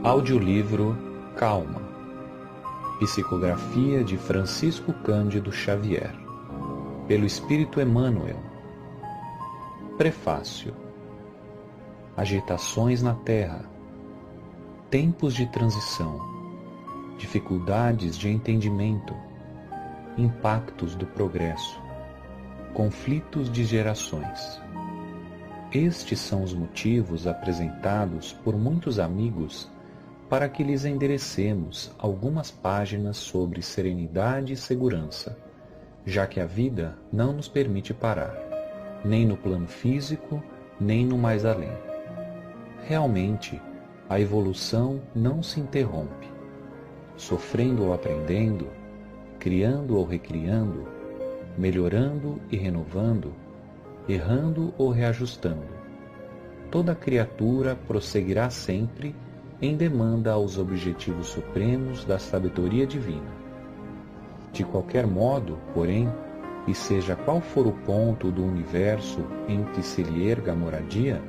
Audiolivro Calma. Psicografia de Francisco Cândido Xavier, pelo Espírito Emmanuel. Prefácio. Agitações na Terra, tempos de transição, dificuldades de entendimento, impactos do progresso, conflitos de gerações. Estes são os motivos apresentados por muitos amigos para que lhes enderecemos algumas páginas sobre serenidade e segurança, já que a vida não nos permite parar, nem no plano físico, nem no mais além. Realmente, a evolução não se interrompe. Sofrendo ou aprendendo, criando ou recriando, melhorando e renovando, errando ou reajustando, toda criatura prosseguirá sempre em demanda aos objetivos supremos da sabedoria divina. De qualquer modo, porém, e seja qual for o ponto do universo em que se lhe erga a moradia,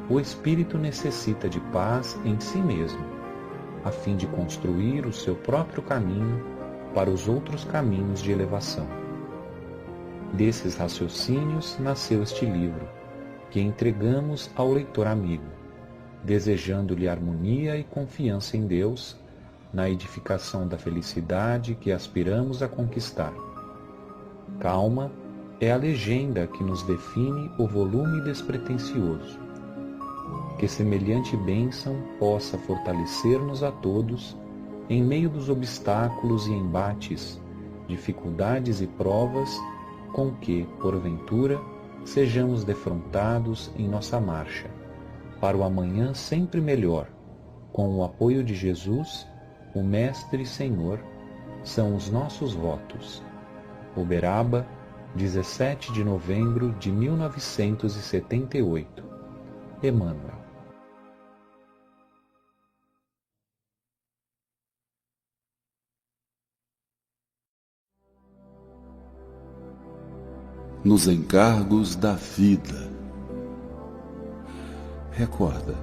o espírito necessita de paz em si mesmo, a fim de construir o seu próprio caminho para os outros caminhos de elevação. Desses raciocínios nasceu este livro, que entregamos ao leitor amigo, desejando-lhe harmonia e confiança em Deus, na edificação da felicidade que aspiramos a conquistar. Calma é a legenda que nos define o volume despretensioso. Que semelhante bênção possa fortalecer-nos a todos em meio dos obstáculos e embates, dificuldades e provas com que, porventura, sejamos defrontados em nossa marcha, para o amanhã sempre melhor, com o apoio de Jesus, o Mestre e Senhor, são os nossos votos. Uberaba, 17 de novembro de 1978. Emmanuel. Nos encargos da vida. Recorda,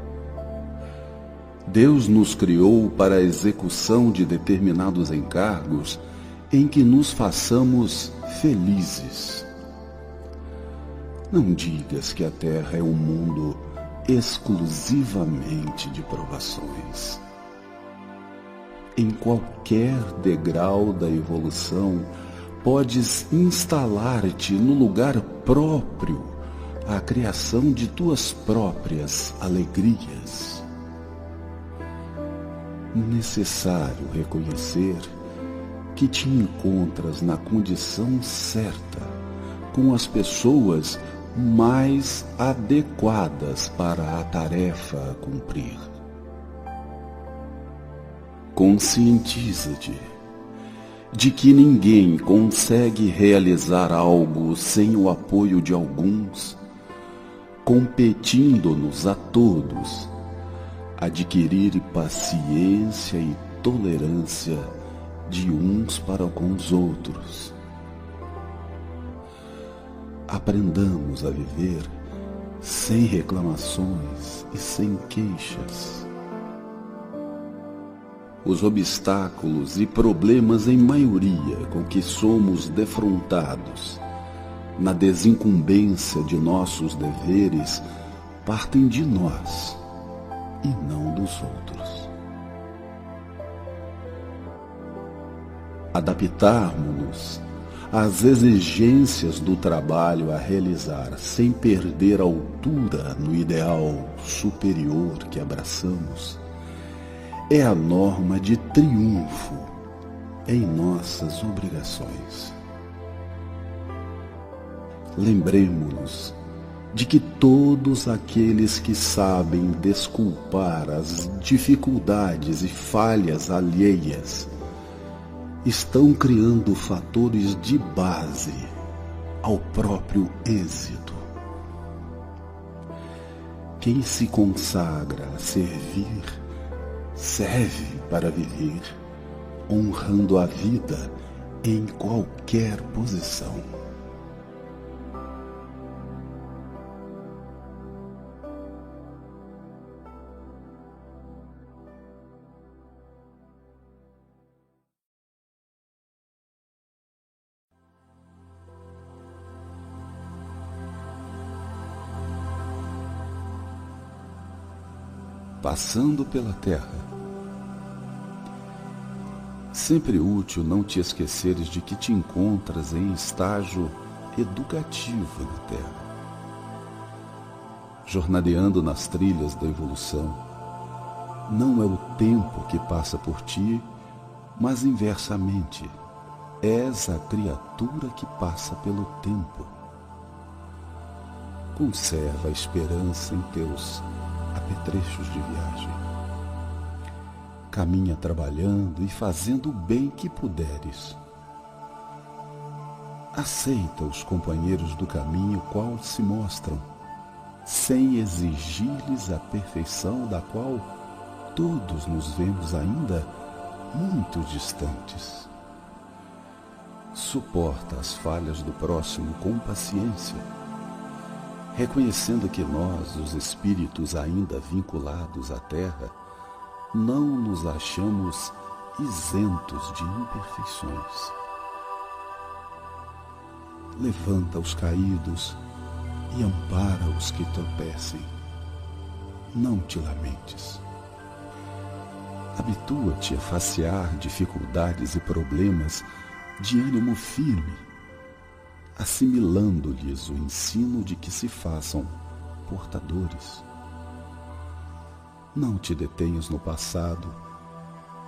Deus nos criou para a execução de determinados encargos em que nos façamos felizes. Não digas que a Terra é um mundo exclusivamente de provações. Em qualquer degrau da evolução, podes instalar-te no lugar próprio à criação de tuas próprias alegrias. Necessário reconhecer que te encontras na condição certa, com as pessoas mais adequadas para a tarefa a cumprir. Conscientiza-te de que ninguém consegue realizar algo sem o apoio de alguns, competindo-nos a todos, adquirir paciência e tolerância de uns para com os outros. Aprendamos a viver sem reclamações e sem queixas. Os obstáculos e problemas em maioria com que somos defrontados na desincumbência de nossos deveres partem de nós e não dos outros. Adaptarmos-nos às exigências do trabalho a realizar sem perder a altura no ideal superior que abraçamos é a norma de triunfo em nossas obrigações. Lembremo-nos de que todos aqueles que sabem desculpar as dificuldades e falhas alheias estão criando fatores de base ao próprio êxito. Quem se consagra a servir, serve para viver, honrando a vida em qualquer posição. passando pela terra. Sempre útil não te esqueceres de que te encontras em estágio educativo na terra, jornadeando nas trilhas da evolução. Não é o tempo que passa por ti, mas inversamente, és a criatura que passa pelo tempo. Conserva a esperança em teus apetrechos de viagem. Caminha trabalhando e fazendo o bem que puderes. Aceita os companheiros do caminho qual se mostram, sem exigir-lhes a perfeição da qual todos nos vemos ainda muito distantes. Suporta as falhas do próximo com paciência, reconhecendo que nós, os espíritos ainda vinculados à terra, não nos achamos isentos de imperfeições. Levanta os caídos e ampara os que tropecem. Não te lamentes. Habitua-te a facear dificuldades e problemas de ânimo firme, assimilando-lhes o ensino de que se façam portadores. Não te detenhas no passado,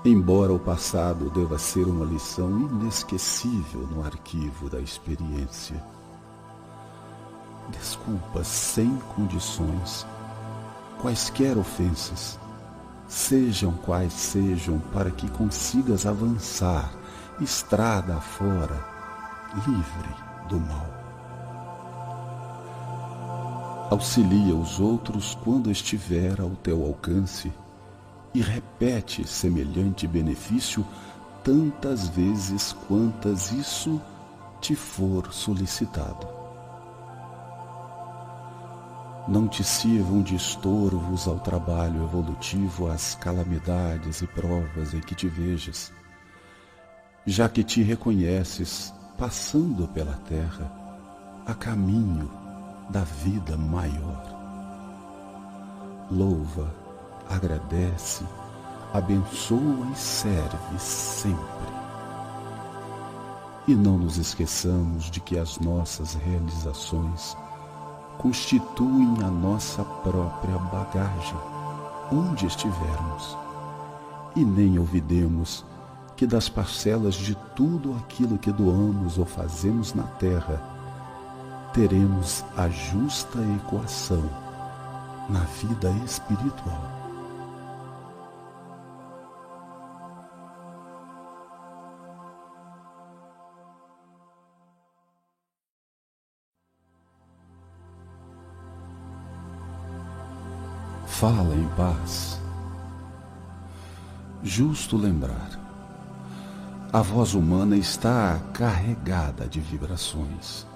embora o passado deva ser uma lição inesquecível no arquivo da experiência. Desculpa sem condições quaisquer ofensas, sejam quais sejam, para que consigas avançar estrada afora, livre do mal. Auxilia os outros quando estiver ao teu alcance e repete semelhante benefício tantas vezes quantas isso te for solicitado. Não te sirvam de estorvos ao trabalho evolutivo as calamidades e provas em que te vejas, já que te reconheces passando pela terra a caminho da vida maior. Louva, agradece, abençoa e serve sempre. E não nos esqueçamos de que as nossas realizações constituem a nossa própria bagagem, onde estivermos. E nem olvidemos que das parcelas de tudo aquilo que doamos ou fazemos na terra, teremos a justa equação na vida espiritual. Fala em paz. Justo lembrar, a voz humana está carregada de vibrações.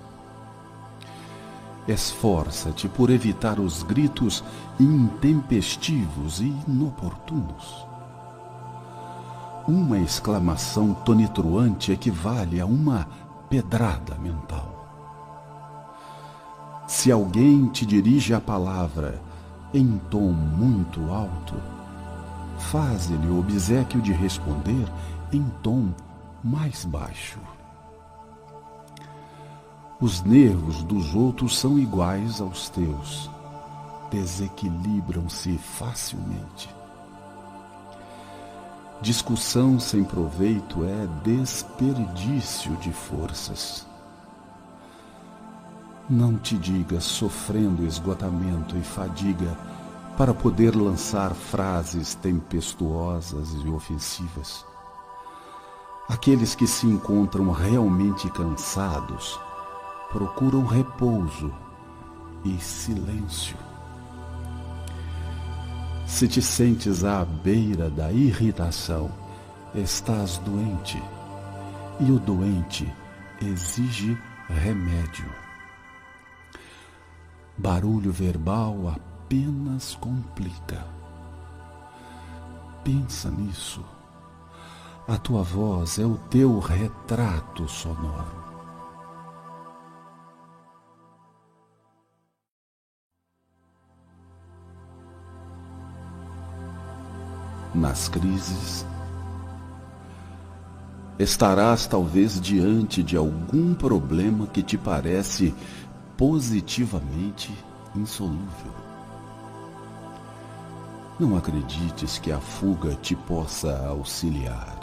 Esforça-te por evitar os gritos intempestivos e inoportunos. Uma exclamação tonitruante equivale a uma pedrada mental. Se alguém te dirige a palavra em tom muito alto, faze-lhe o obséquio de responder em tom mais baixo. Os nervos dos outros são iguais aos teus, desequilibram-se facilmente. Discussão sem proveito é desperdício de forças. Não te digas sofrendo esgotamento e fadiga para poder lançar frases tempestuosas e ofensivas. Aqueles que se encontram realmente cansados procuram repouso e silêncio. Se te sentes à beira da irritação, estás doente, e o doente exige remédio. Barulho verbal apenas complica. Pensa nisso. A tua voz é o teu retrato sonoro. nas crises. Estarás talvez diante de algum problema que te parece positivamente insolúvel. Não acredites que a fuga te possa auxiliar.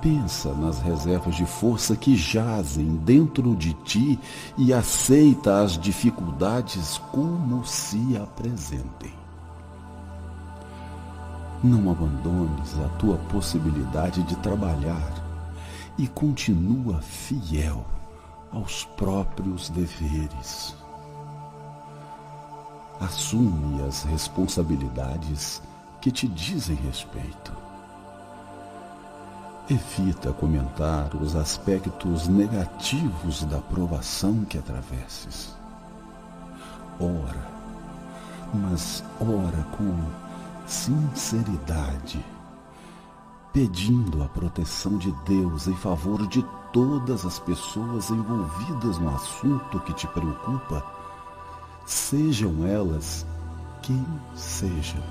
Pensa nas reservas de força que jazem dentro de ti e aceita as dificuldades como se apresentem. Não abandones a tua possibilidade de trabalhar e continua fiel aos próprios deveres. Assume as responsabilidades que te dizem respeito. Evita comentar os aspectos negativos da provação que atravesses. Ora, mas ora com sinceridade, pedindo a proteção de Deus em favor de todas as pessoas envolvidas no assunto que te preocupa, sejam elas quem sejam.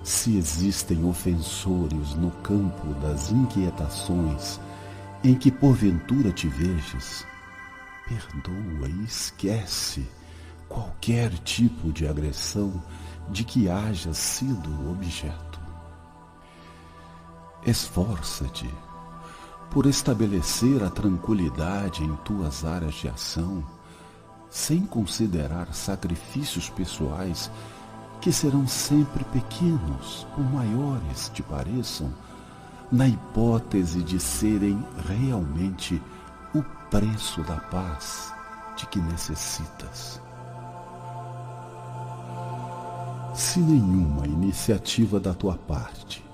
Se existem ofensores no campo das inquietações em que porventura te vejas, perdoa e esquece qualquer tipo de agressão de que haja sido objeto. Esforça-te por estabelecer a tranquilidade em tuas áreas de ação, sem considerar sacrifícios pessoais que serão sempre pequenos, por maiores te pareçam, na hipótese de serem realmente o preço da paz de que necessitas. Se nenhuma iniciativa da tua parte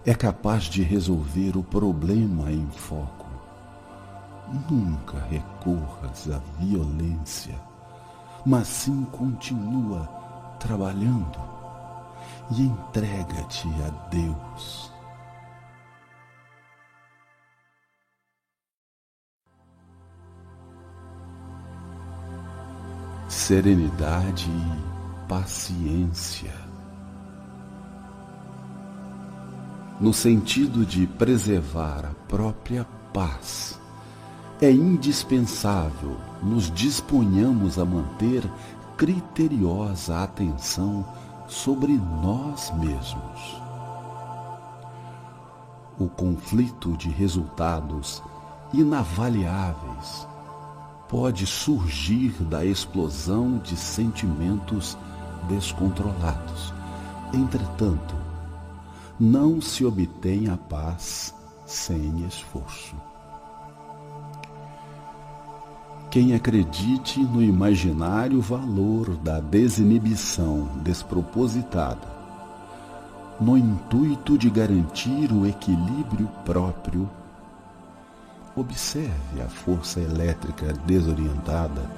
é capaz de resolver o problema em foco, nunca recorras à violência, mas sim continua trabalhando e entrega-te a Deus. Serenidade e paciência. No sentido de preservar a própria paz, é indispensável nos disponhamos a manter criteriosa atenção sobre nós mesmos. O conflito de resultados inavaliáveis pode surgir da explosão de sentimentos descontrolados. Entretanto, não se obtém a paz sem esforço. Quem acredite no imaginário valor da desinibição despropositada, no intuito de garantir o equilíbrio próprio, observe a força elétrica desorientada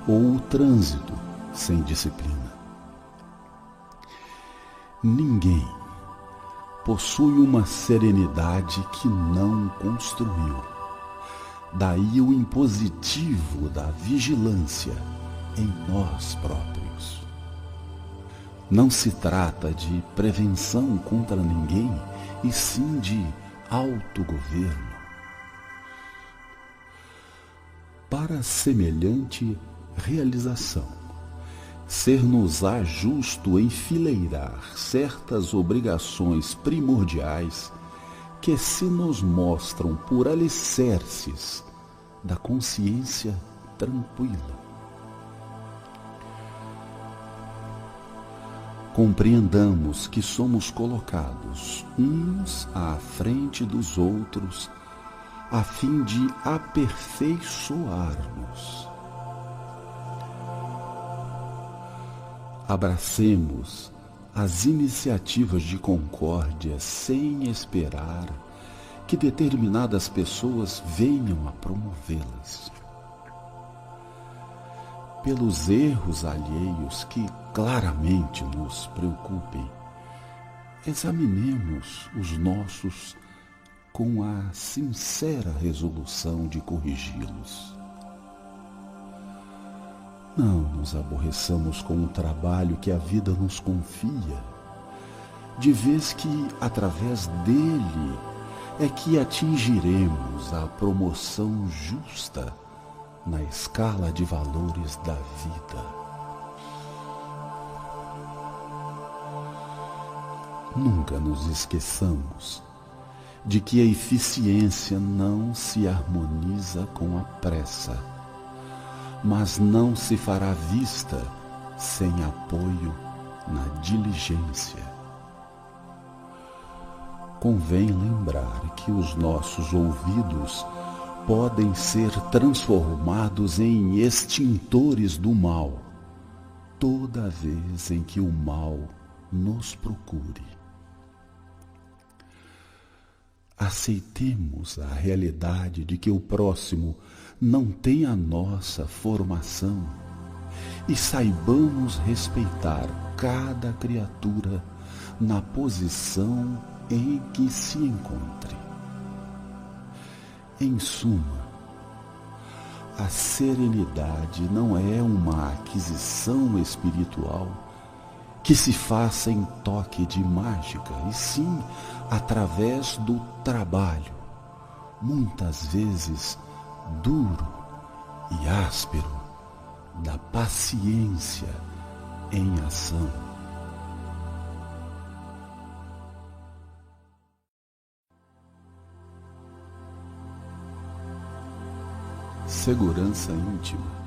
ou o trânsito sem disciplina. Ninguém possui uma serenidade que não construiu. Daí o impositivo da vigilância em nós próprios. Não se trata de prevenção contra ninguém, e sim de autogoverno. Para semelhante realização, ser-nos-á justo enfileirar certas obrigações primordiais que se nos mostram por alicerces da consciência tranquila. Compreendamos que somos colocados uns à frente dos outros a fim de aperfeiçoar-nos. Abracemos as iniciativas de concórdia sem esperar que determinadas pessoas venham a promovê-las. Pelos erros alheios que claramente nos preocupem, examinemos os nossos com a sincera resolução de corrigi-los. Não nos aborreçamos com o trabalho que a vida nos confia, de vez que, através dele, é que atingiremos a promoção justa na escala de valores da vida. Nunca nos esqueçamos de que a eficiência não se harmoniza com a pressa, mas não se fará vista sem apoio na diligência. Convém lembrar que os nossos ouvidos podem ser transformados em extintores do mal, toda vez em que o mal nos procure. Aceitemos a realidade de que o próximo não tem a nossa formação e saibamos respeitar cada criatura na posição em que se encontre. Em suma, a serenidade não é uma aquisição espiritual que se faça em toque de mágica, e sim através do trabalho, muitas vezes duro e áspero, da paciência em ação. Segurança íntima.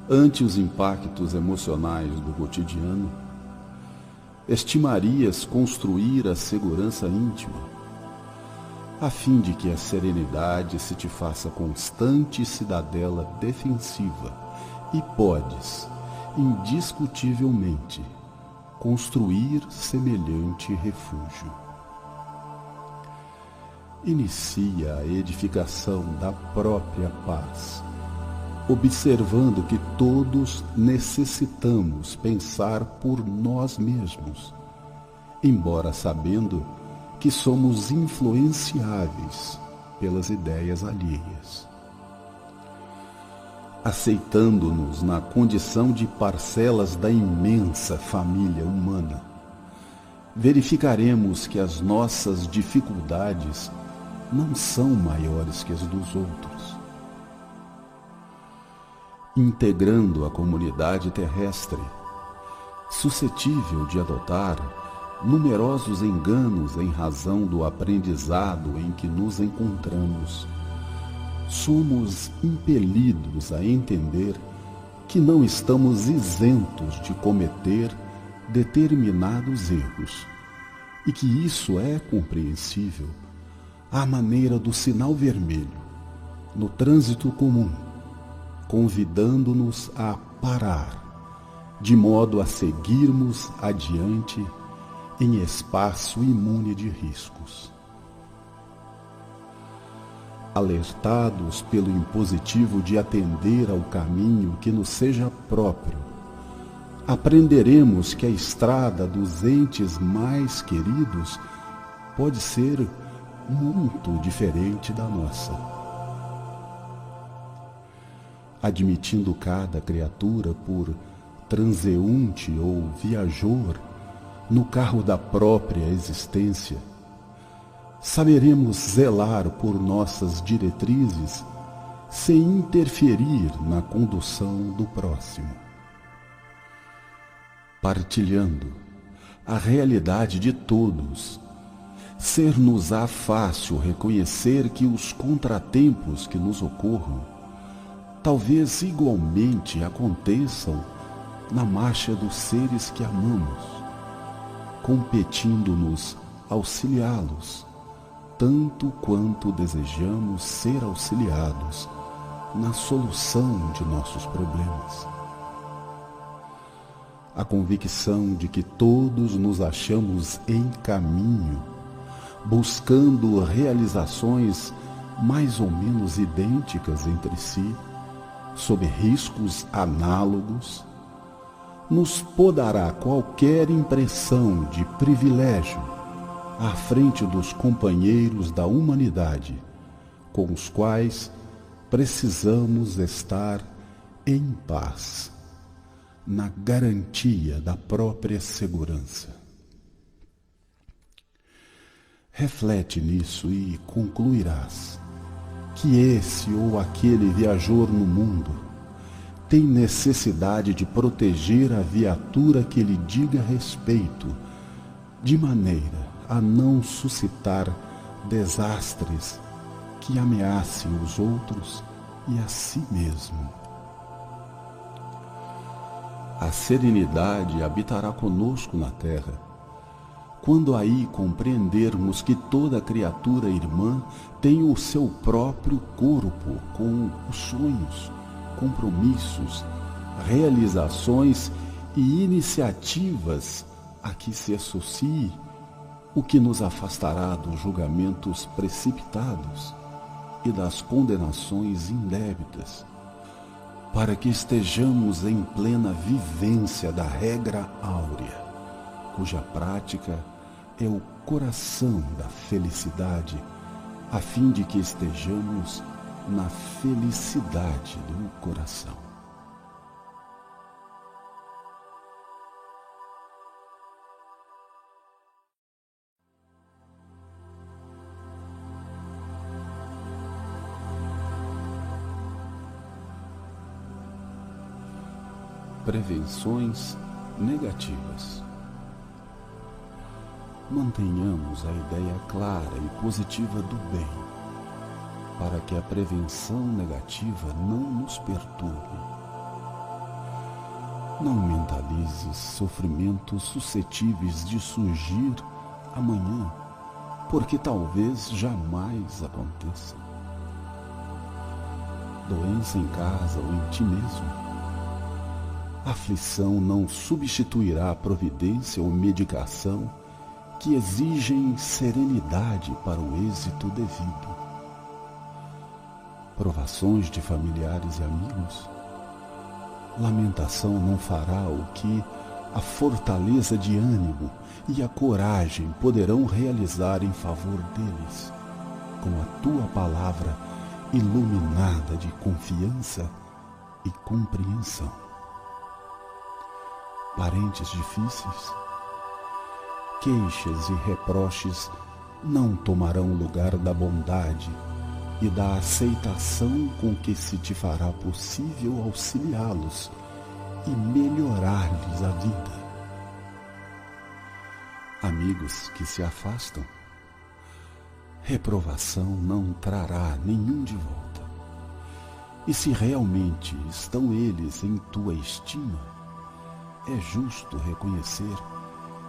Ante os impactos emocionais do cotidiano, estimarias construir a segurança íntima, a fim de que a serenidade se te faça constante cidadela defensiva e podes, indiscutivelmente, construir semelhante refúgio. Inicia a edificação da própria paz, observando que todos necessitamos pensar por nós mesmos, embora sabendo que somos influenciáveis pelas ideias alheias. Aceitando-nos na condição de parcelas da imensa família humana, verificaremos que as nossas dificuldades não são maiores que as dos outros. Integrando a comunidade terrestre, suscetível de adotar numerosos enganos em razão do aprendizado em que nos encontramos, somos impelidos a entender que não estamos isentos de cometer determinados erros e que isso é compreensível à maneira do sinal vermelho no trânsito comum, convidando-nos a parar, de modo a seguirmos adiante em espaço imune de riscos. Alertados pelo impositivo de atender ao caminho que nos seja próprio, aprenderemos que a estrada dos entes mais queridos pode ser muito diferente da nossa. Admitindo cada criatura por transeunte ou viajor no carro da própria existência, saberemos zelar por nossas diretrizes sem interferir na condução do próximo. Partilhando a realidade de todos, ser-nos-á fácil reconhecer que os contratempos que nos ocorram talvez igualmente aconteçam na marcha dos seres que amamos, competindo-nos auxiliá-los, tanto quanto desejamos ser auxiliados na solução de nossos problemas. A convicção de que todos nos achamos em caminho, buscando realizações mais ou menos idênticas entre si, sob riscos análogos, nos podará qualquer impressão de privilégio à frente dos companheiros da humanidade, com os quais precisamos estar em paz, na garantia da própria segurança. Reflete nisso e concluirás que esse ou aquele viajor no mundo tem necessidade de proteger a viatura que lhe diga respeito, de maneira a não suscitar desastres que ameacem os outros e a si mesmo. A serenidade habitará conosco na terra, quando aí compreendermos que toda criatura irmã tem o seu próprio corpo, com os sonhos, compromissos, realizações e iniciativas a que se associe, o que nos afastará dos julgamentos precipitados e das condenações indébitas, para que estejamos em plena vivência da regra áurea, cuja prática é o coração da felicidade, a fim de que estejamos na felicidade do coração. Prevenções negativas. Mantenhamos a ideia clara e positiva do bem, para que a prevenção negativa não nos perturbe. Não mentalizes sofrimentos suscetíveis de surgir amanhã, porque talvez jamais aconteça. Doença em casa ou em ti mesmo. Aflição não substituirá a providência ou medicação que exigem serenidade para o êxito devido. Provações de familiares e amigos. Lamentação não fará o que a fortaleza de ânimo e a coragem poderão realizar em favor deles, com a tua palavra iluminada de confiança e compreensão. Parentes difíceis, queixas e reproches não tomarão lugar da bondade e da aceitação com que se te fará possível auxiliá-los e melhorar-lhes a vida. Amigos que se afastam, reprovação não trará nenhum de volta. E se realmente estão eles em tua estima, é justo reconhecer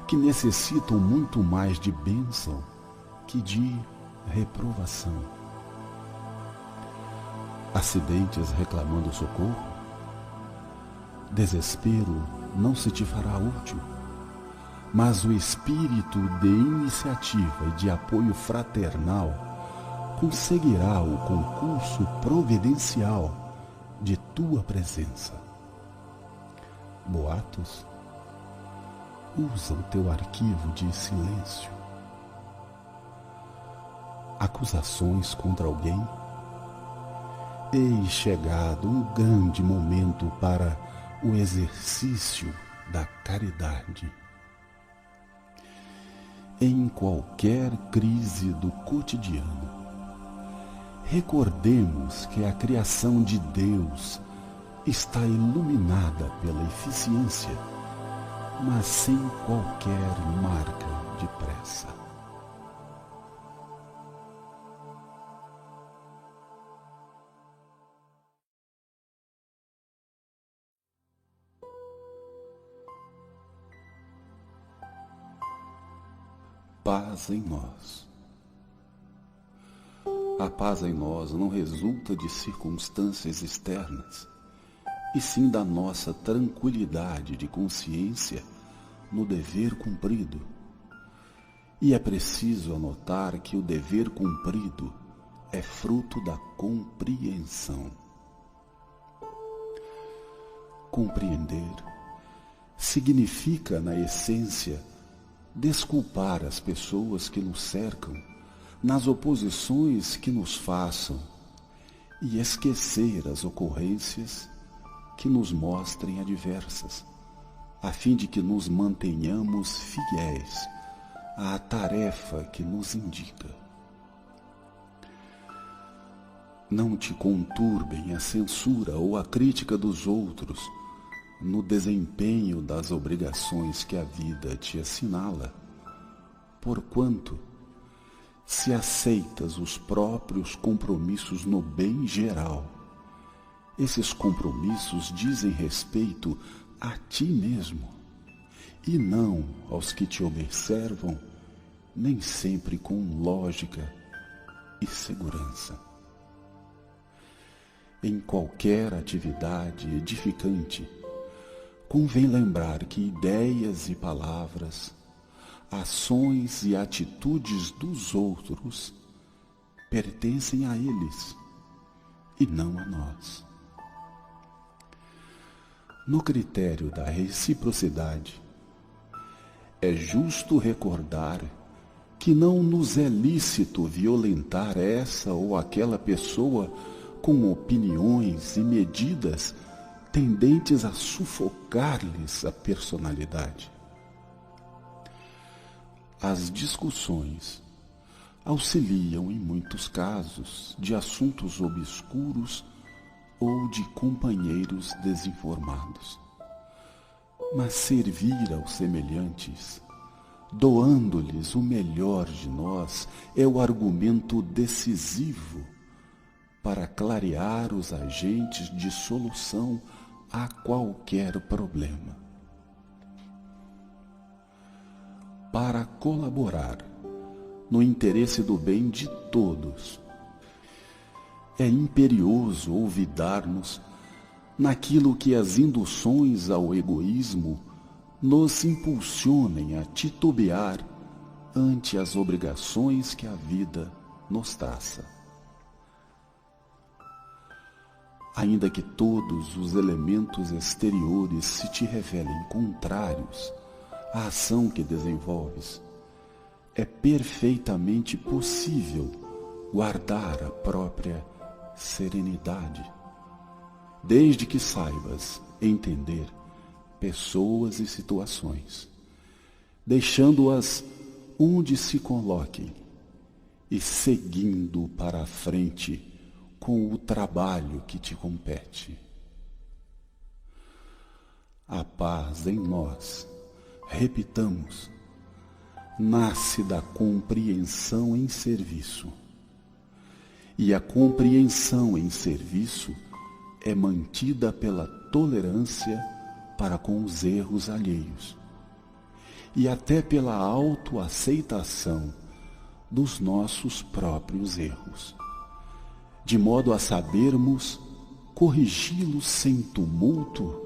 que necessitam muito mais de bênção que de reprovação. Acidentes reclamando socorro? Desespero não se te fará útil, mas o espírito de iniciativa e de apoio fraternal conseguirá o concurso providencial de tua presença. Boatos? Usa o teu arquivo de silêncio. Acusações contra alguém? Eis chegado um grande momento para o exercício da caridade. Em qualquer crise do cotidiano, recordemos que a criação de Deus está iluminada pela eficiência, mas sem qualquer marca de pressa. Paz em nós. A paz em nós não resulta de circunstâncias externas, e sim da nossa tranquilidade de consciência no dever cumprido. E é preciso anotar que o dever cumprido é fruto da compreensão. Compreender significa, na essência, desculpar as pessoas que nos cercam nas oposições que nos façam e esquecer as ocorrências que nos mostrem adversas, a fim de que nos mantenhamos fiéis à tarefa que nos indica. Não te conturbem a censura ou a crítica dos outros no desempenho das obrigações que a vida te assinala, porquanto, se aceitas os próprios compromissos no bem geral, esses compromissos dizem respeito a ti mesmo e não aos que te observam, nem sempre com lógica e segurança. Em qualquer atividade edificante, convém lembrar que ideias e palavras, ações e atitudes dos outros pertencem a eles e não a nós. No critério da reciprocidade, é justo recordar que não nos é lícito violentar essa ou aquela pessoa com opiniões e medidas tendentes a sufocar-lhes a personalidade. As discussões auxiliam em muitos casos de assuntos obscuros ou de companheiros desinformados. Mas servir aos semelhantes, doando-lhes o melhor de nós, é o argumento decisivo para clarear os agentes de solução a qualquer problema. Para colaborar no interesse do bem de todos, é imperioso olvidar-nos naquilo que as induções ao egoísmo nos impulsionem a titubear ante as obrigações que a vida nos traça. Ainda que todos os elementos exteriores se te revelem contrários à ação que desenvolves, é perfeitamente possível guardar a própria serenidade, desde que saibas entender pessoas e situações, deixando-as onde se coloquem e seguindo para a frente com o trabalho que te compete. A paz em nós, repitamos, nasce da compreensão em serviço. E a compreensão em serviço é mantida pela tolerância para com os erros alheios e até pela autoaceitação dos nossos próprios erros, de modo a sabermos corrigi-los sem tumulto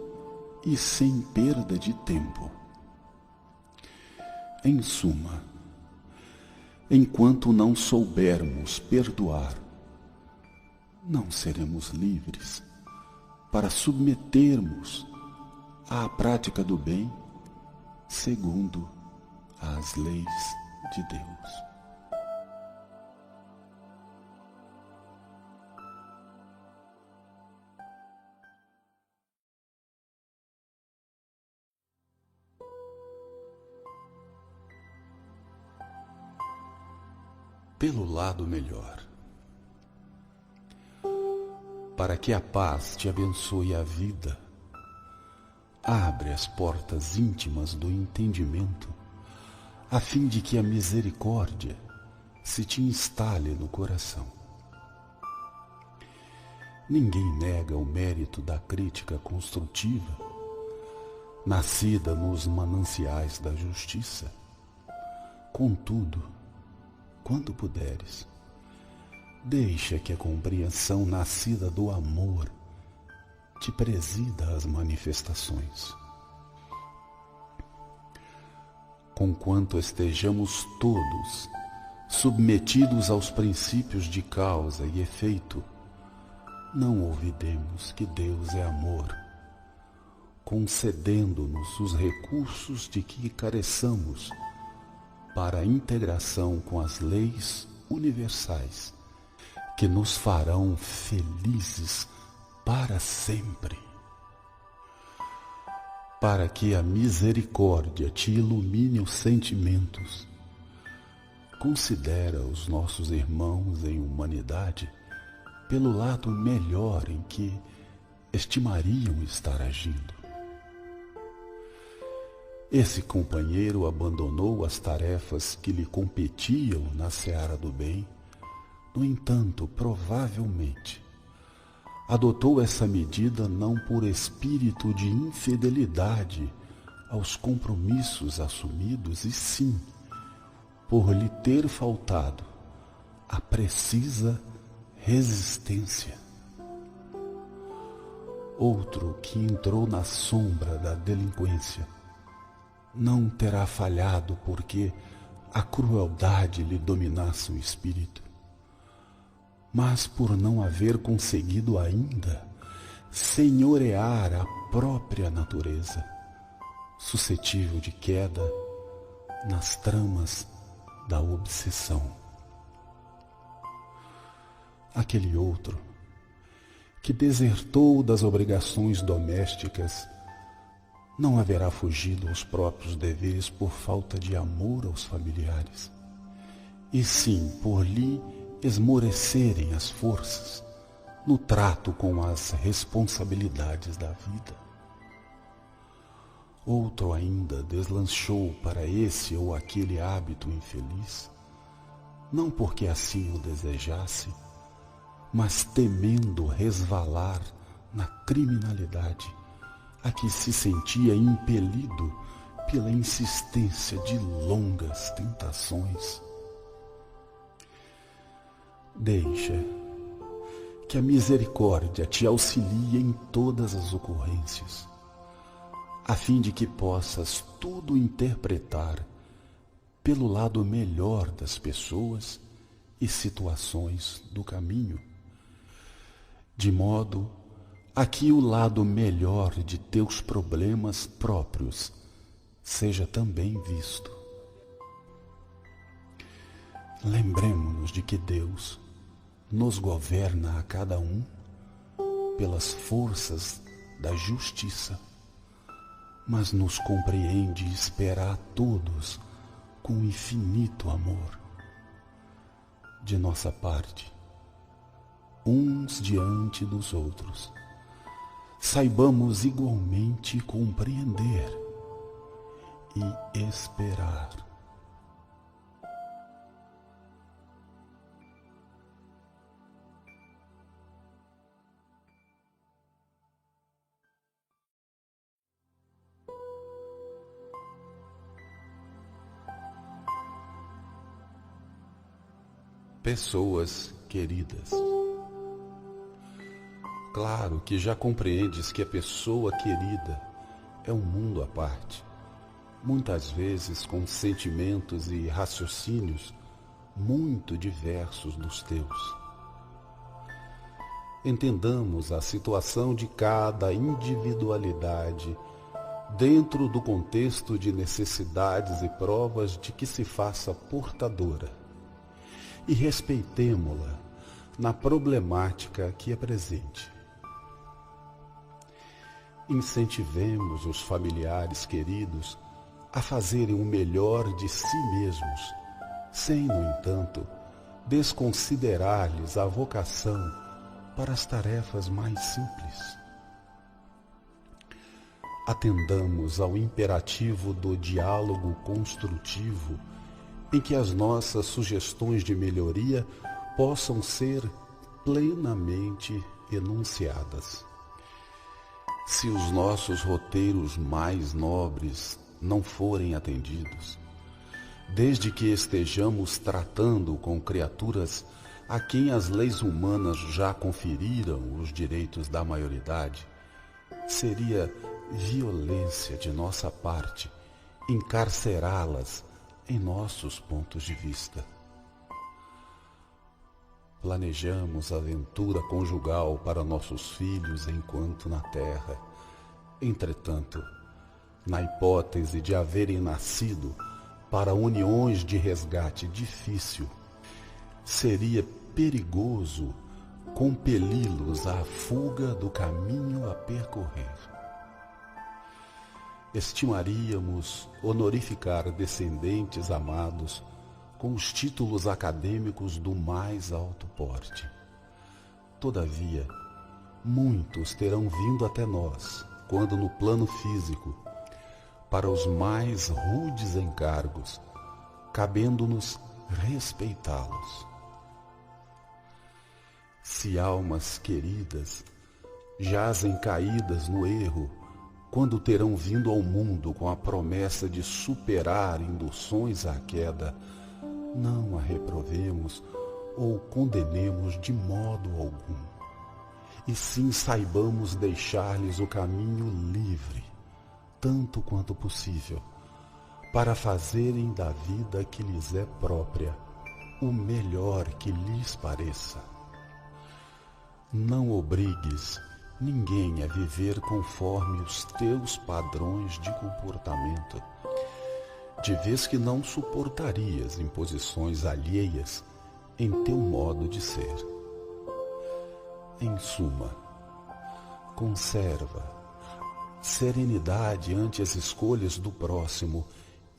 e sem perda de tempo. Em suma, enquanto não soubermos perdoar, não seremos livres para submetermos à prática do bem segundo as leis de Deus. Pelo lado melhor. Para que a paz te abençoe a vida, abre as portas íntimas do entendimento, a fim de que a misericórdia se te instale no coração. Ninguém nega o mérito da crítica construtiva, nascida nos mananciais da justiça. Contudo, quando puderes, deixa que a compreensão nascida do amor te presida as manifestações. Conquanto estejamos todos submetidos aos princípios de causa e efeito, não olvidemos que Deus é amor, concedendo-nos os recursos de que careçamos para a integração com as leis universais que nos farão felizes para sempre. para que a misericórdia te ilumine os sentimentos. Considera os nossos irmãos em humanidade pelo lado melhor em que estimariam estar agindo. Esse companheiro abandonou as tarefas que lhe competiam na seara do bem. No entanto, provavelmente, adotou essa medida não por espírito de infidelidade aos compromissos assumidos, e sim por lhe ter faltado a precisa resistência. Outro que entrou na sombra da delinquência não terá falhado porque a crueldade lhe dominasse o espírito, mas por não haver conseguido ainda senhorear a própria natureza, suscetível de queda nas tramas da obsessão. Aquele outro que desertou das obrigações domésticas não haverá fugido aos próprios deveres por falta de amor aos familiares, e sim por lhe esmorecerem as forças no trato com as responsabilidades da vida. Outro ainda deslanchou para esse ou aquele hábito infeliz, não porque assim o desejasse, mas temendo resvalar na criminalidade a que se sentia impelido pela insistência de longas tentações. Deixa que a misericórdia te auxilie em todas as ocorrências, a fim de que possas tudo interpretar pelo lado melhor das pessoas e situações do caminho, de modo a que o lado melhor de teus problemas próprios seja também visto. Lembremo-nos de que Deus nos governa a cada um pelas forças da justiça, mas nos compreende e espera a todos com infinito amor. De nossa parte, uns diante dos outros, saibamos igualmente compreender e esperar. Pessoas queridas. Claro que já compreendes que a pessoa querida é um mundo à parte, muitas vezes com sentimentos e raciocínios muito diversos dos teus. Entendamos a situação de cada individualidade dentro do contexto de necessidades e provas de que se faça portadora, e respeitemo-la na problemática que apresente. Incentivemos os familiares queridos a fazerem o melhor de si mesmos, sem, no entanto, desconsiderar-lhes a vocação para as tarefas mais simples. Atendamos ao imperativo do diálogo construtivo, em que as nossas sugestões de melhoria possam ser plenamente enunciadas. Se os nossos roteiros mais nobres não forem atendidos, desde que estejamos tratando com criaturas a quem as leis humanas já conferiram os direitos da maioridade, seria violência de nossa parte encarcerá-las em nossos pontos de vista. Planejamos a aventura conjugal para nossos filhos enquanto na terra. Entretanto, na hipótese de haverem nascido para uniões de resgate difícil, seria perigoso compeli-los à fuga do caminho a percorrer. estimaríamos honorificar descendentes amados com os títulos acadêmicos do mais alto porte. Todavia, muitos terão vindo até nós, quando no plano físico, para os mais rudes encargos, cabendo-nos respeitá-los. Se almas queridas jazem caídas no erro, quando terão vindo ao mundo com a promessa de superar induções à queda, não a reprovemos ou condenemos de modo algum, e sim saibamos deixar-lhes o caminho livre, tanto quanto possível, para fazerem da vida que lhes é própria o melhor que lhes pareça. Não obrigues ninguém a viver conforme os teus padrões de comportamento, de vez que não suportarias imposições alheias em teu modo de ser. Em suma, conserva serenidade ante as escolhas do próximo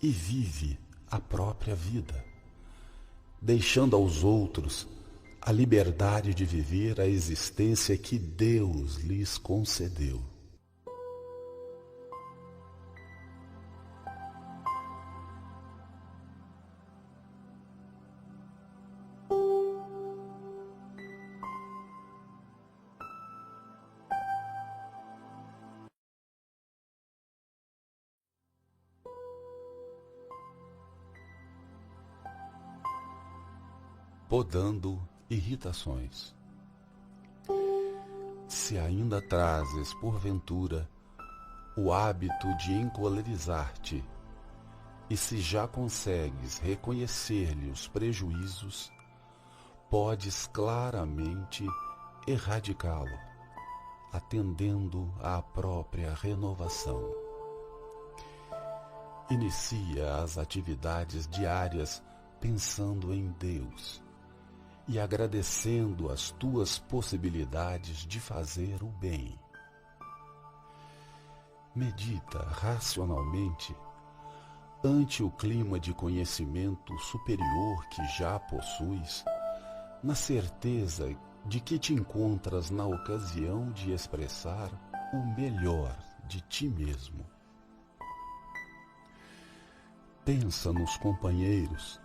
e vive a própria vida, deixando aos outros a liberdade de viver a existência que Deus lhes concedeu. Podando irritações. Se ainda trazes, porventura, o hábito de encolerizar-te, e se já consegues reconhecer-lhe os prejuízos, podes claramente erradicá-lo, atendendo à própria renovação. Inicia as atividades diárias pensando em Deus e agradecendo as tuas possibilidades de fazer o bem. Medita racionalmente ante o clima de conhecimento superior que já possuis, na certeza de que te encontras na ocasião de expressar o melhor de ti mesmo. Pensa nos companheiros,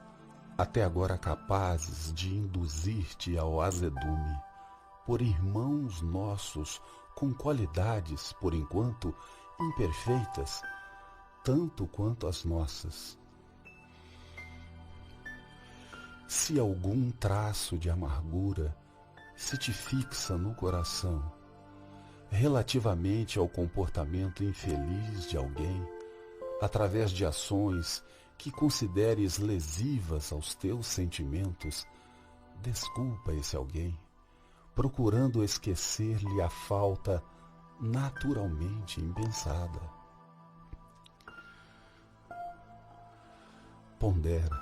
até agora capazes de induzir-te ao azedume, por irmãos nossos com qualidades, por enquanto, imperfeitas, tanto quanto as nossas. Se algum traço de amargura se te fixa no coração, relativamente ao comportamento infeliz de alguém, através de ações que consideres lesivas aos teus sentimentos, desculpa esse alguém, procurando esquecer-lhe a falta naturalmente impensada. Pondera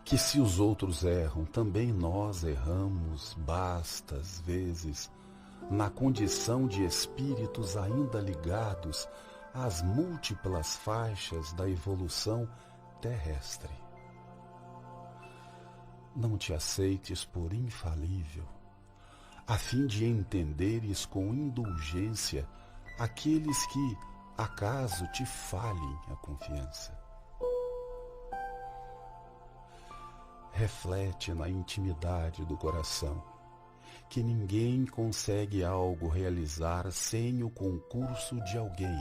que se os outros erram, também nós erramos bastas vezes, na condição de espíritos ainda ligados às múltiplas faixas da evolução terrestre. Não te aceites por infalível, a fim de entenderes com indulgência aqueles que, acaso, te falhem a confiança. Reflete na intimidade do coração que ninguém consegue algo realizar sem o concurso de alguém,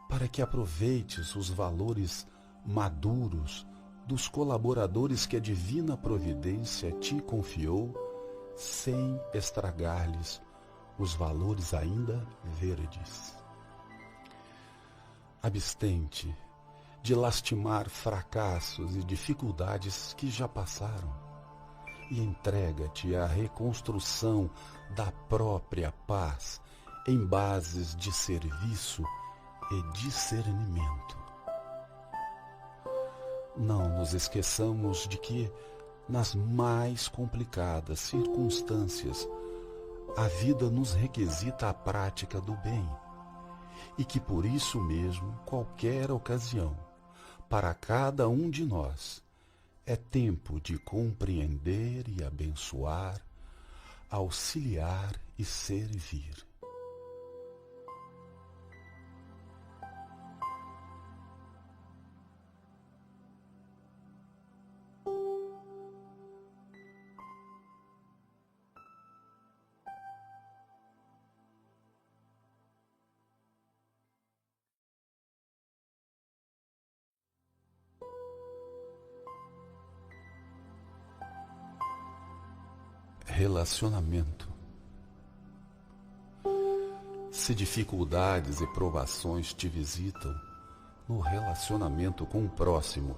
para que aproveites os valores maduros dos colaboradores que a divina providência te confiou, sem estragar-lhes os valores ainda verdes. Abstente de lastimar fracassos e dificuldades que já passaram e entrega-te à reconstrução da própria paz em bases de serviço e discernimento. Não nos esqueçamos de que, nas mais complicadas circunstâncias, a vida nos requisita a prática do bem, e que por isso mesmo qualquer ocasião, para cada um de nós, é tempo de compreender e abençoar, auxiliar e servir. Relacionamento. Se dificuldades e provações te visitam no relacionamento com o próximo,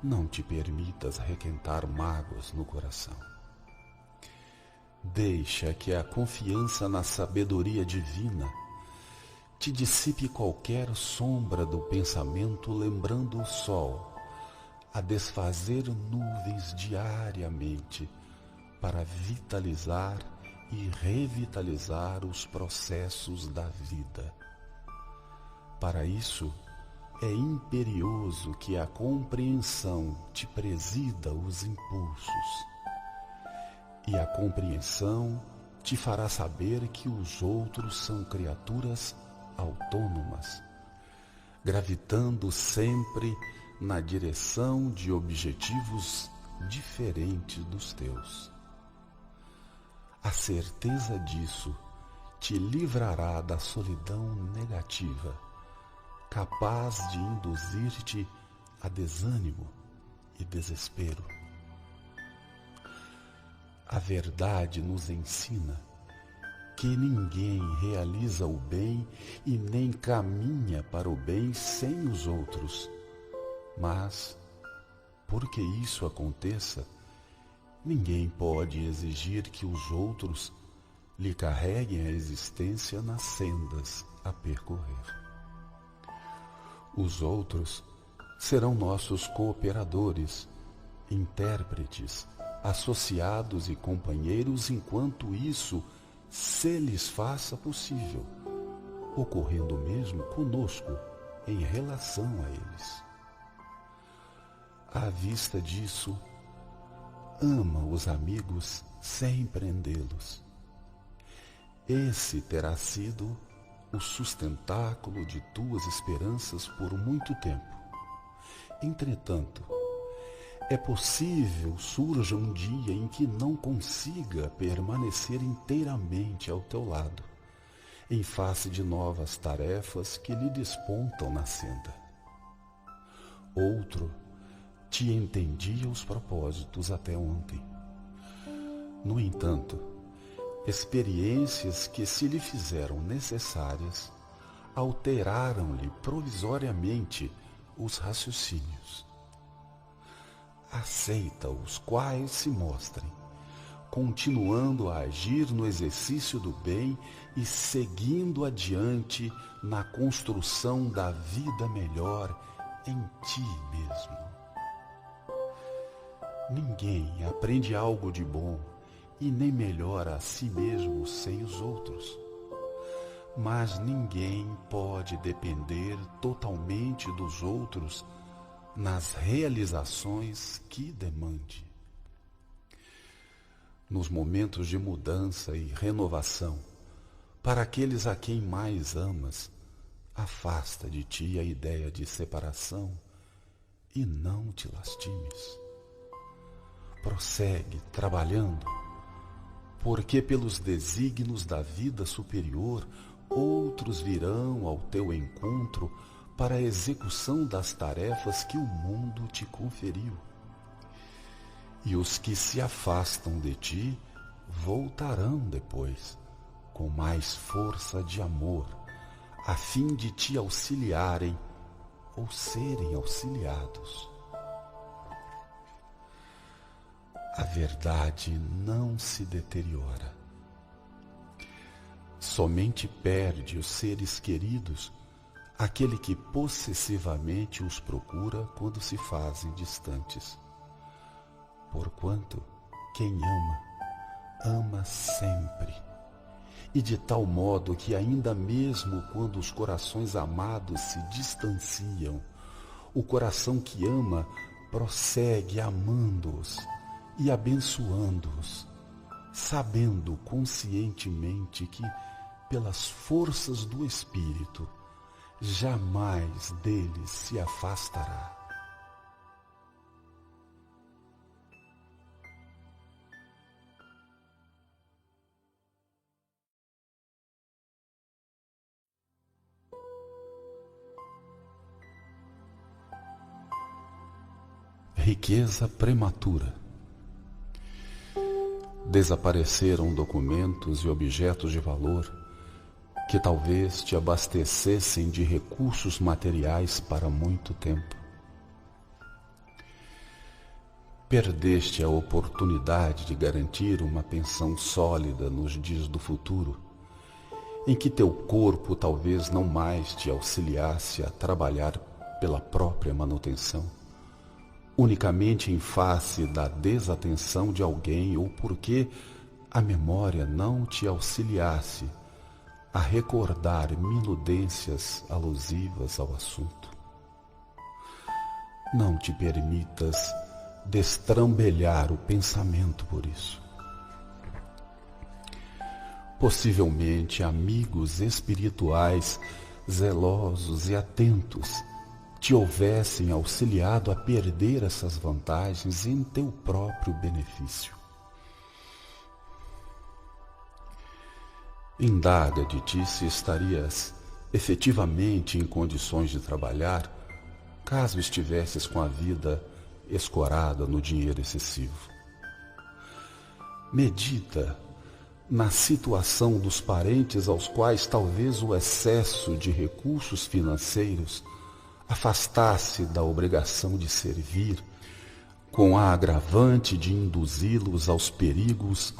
não te permitas requentar mágoas no coração. Deixa que a confiança na sabedoria divina te dissipe qualquer sombra do pensamento, lembrando o sol a desfazer nuvens diariamente para vitalizar e revitalizar os processos da vida. Para isso, é imperioso que a compreensão te presida os impulsos. E a compreensão te fará saber que os outros são criaturas autônomas, gravitando sempre na direção de objetivos diferentes dos teus. A certeza disso te livrará da solidão negativa, capaz de induzir-te a desânimo e desespero. A verdade nos ensina que ninguém realiza o bem e nem caminha para o bem sem os outros. Mas, porque isso aconteça, ninguém pode exigir que os outros lhe carreguem a existência nas sendas a percorrer. Os outros serão nossos cooperadores, intérpretes, associados e companheiros enquanto isso se lhes faça possível, ocorrendo mesmo conosco em relação a eles. À vista disso, ama os amigos sem prendê-los. Esse terá sido o sustentáculo de tuas esperanças por muito tempo. Entretanto, é possível surja um dia em que não consiga permanecer inteiramente ao teu lado, em face de novas tarefas que lhe despontam na senda. Outro te entendia os propósitos até ontem. No entanto, experiências que se lhe fizeram necessárias alteraram-lhe provisoriamente os raciocínios. Aceita os quais se mostrem, continuando a agir no exercício do bem e seguindo adiante na construção da vida melhor em ti mesmo. Ninguém aprende algo de bom e nem melhora a si mesmo sem os outros. Mas ninguém pode depender totalmente dos outros nas realizações que demande. Nos momentos de mudança e renovação, para aqueles a quem mais amas, afasta de ti a ideia de separação e não te lastimes. Prossegue trabalhando, porque pelos desígnios da vida superior, outros virão ao teu encontro para a execução das tarefas que o mundo te conferiu. E os que se afastam de ti voltarão depois, com mais força de amor, a fim de te auxiliarem ou serem auxiliados. A verdade não se deteriora. Somente perde os seres queridos aquele que possessivamente os procura quando se fazem distantes. Porquanto quem ama, ama sempre, e de tal modo que ainda mesmo quando os corações amados se distanciam, o coração que ama prossegue amando-os e abençoando-os, sabendo conscientemente que, pelas forças do Espírito, jamais deles se afastará. Riqueza prematura. Desapareceram documentos e objetos de valor que talvez te abastecessem de recursos materiais para muito tempo. Perdeste a oportunidade de garantir uma pensão sólida nos dias do futuro, em que teu corpo talvez não mais te auxiliasse a trabalhar pela própria manutenção, unicamente em face da desatenção de alguém ou porque a memória não te auxiliasse a recordar minudências alusivas ao assunto. Não te permitas destrambelhar o pensamento por isso. Possivelmente amigos espirituais zelosos e atentos te houvessem auxiliado a perder essas vantagens em teu próprio benefício. Indaga de ti se estarias efetivamente em condições de trabalhar, caso estivesses com a vida escorada no dinheiro excessivo. Medita na situação dos parentes aos quais talvez o excesso de recursos financeiros afastasse da obrigação de servir, com a agravante de induzi-los aos perigos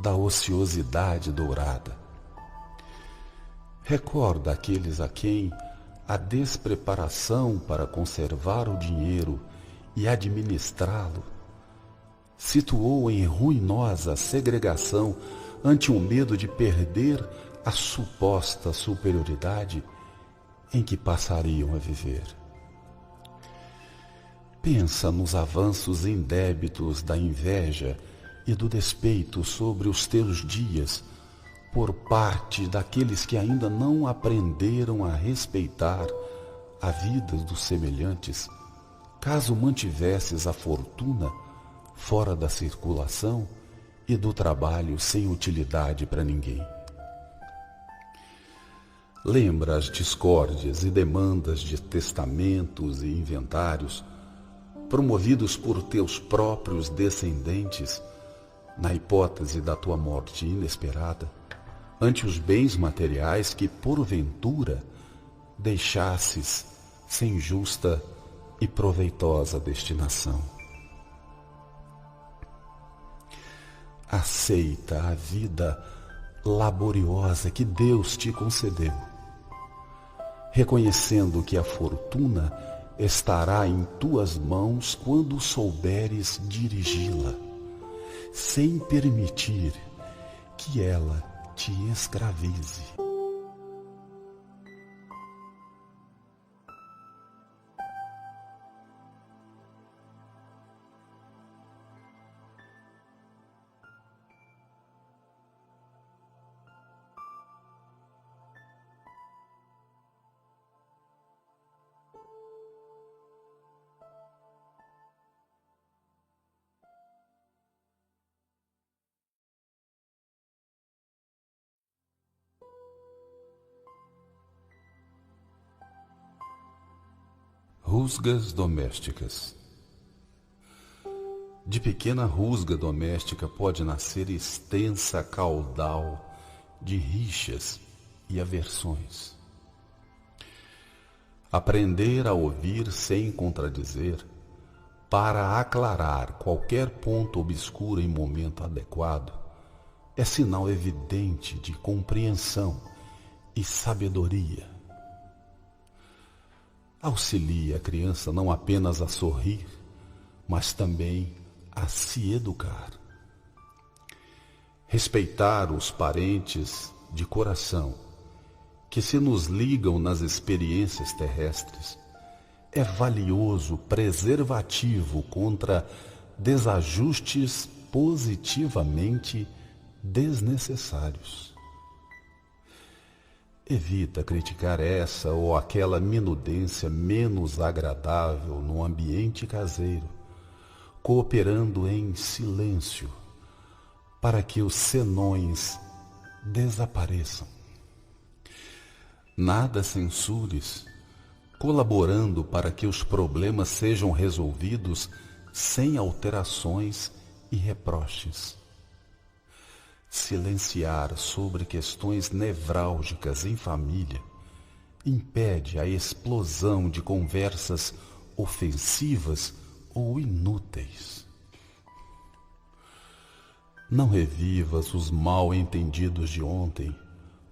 da ociosidade dourada. Recorda aqueles a quem a despreparação para conservar o dinheiro e administrá-lo situou em ruinosa segregação ante o medo de perder a suposta superioridade em que passariam a viver. Pensa nos avanços indébitos da inveja e do despeito sobre os teus dias por parte daqueles que ainda não aprenderam a respeitar a vida dos semelhantes, caso mantivesses a fortuna fora da circulação e do trabalho sem utilidade para ninguém. Lembra as discórdias e demandas de testamentos e inventários promovidos por teus próprios descendentes na hipótese da tua morte inesperada, ante os bens materiais que, porventura, deixasses sem justa e proveitosa destinação. Aceita a vida laboriosa que Deus te concedeu, reconhecendo que a fortuna estará em tuas mãos quando souberes dirigi-la, sem permitir que ela te escravize. Rusgas domésticas. De pequena rusga doméstica pode nascer extensa caudal de rixas e aversões. Aprender a ouvir sem contradizer, para aclarar qualquer ponto obscuro em momento adequado, é sinal evidente de compreensão e sabedoria. Auxilia a criança não apenas a sorrir, mas também a se educar. Respeitar os parentes de coração que se nos ligam nas experiências terrestres é valioso preservativo contra desajustes positivamente desnecessários. Evita criticar essa ou aquela minudência menos agradável no ambiente caseiro, cooperando em silêncio para que os senões desapareçam. Nada censures, colaborando para que os problemas sejam resolvidos sem alterações e reproches. Silenciar sobre questões nevrálgicas em família impede a explosão de conversas ofensivas ou inúteis. Não revivas os mal-entendidos de ontem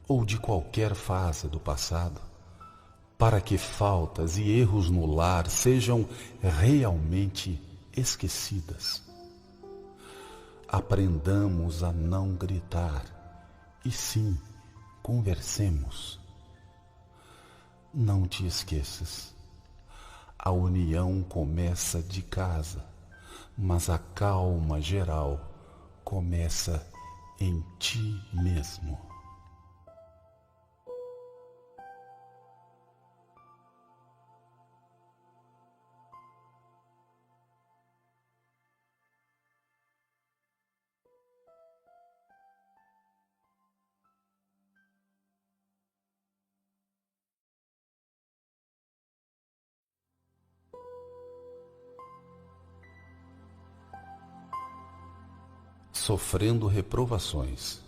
ou de qualquer fase do passado, para que faltas e erros no lar sejam realmente esquecidas. Aprendamos a não gritar e sim conversemos. Não te esqueças, a união começa de casa, mas a calma geral começa em ti mesmo. Sofrendo reprovações.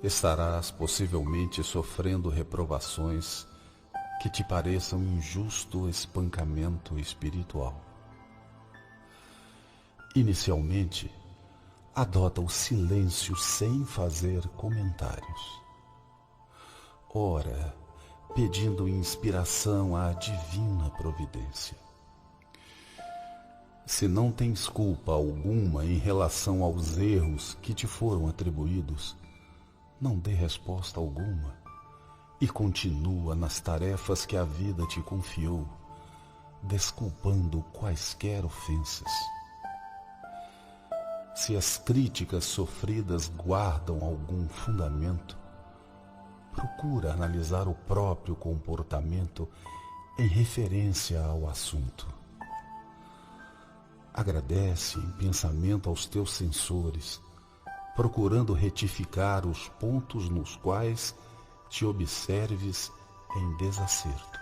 Estarás possivelmente sofrendo reprovações que te pareçam injusto espancamento espiritual. Inicialmente, adota o silêncio sem fazer comentários. Ora, pedindo inspiração à divina providência. Se não tens culpa alguma em relação aos erros que te foram atribuídos, não dê resposta alguma e continua nas tarefas que a vida te confiou, desculpando quaisquer ofensas. Se as críticas sofridas guardam algum fundamento, procura analisar o próprio comportamento em referência ao assunto. Agradece em pensamento aos teus censores, procurando retificar os pontos nos quais te observes em desacerto.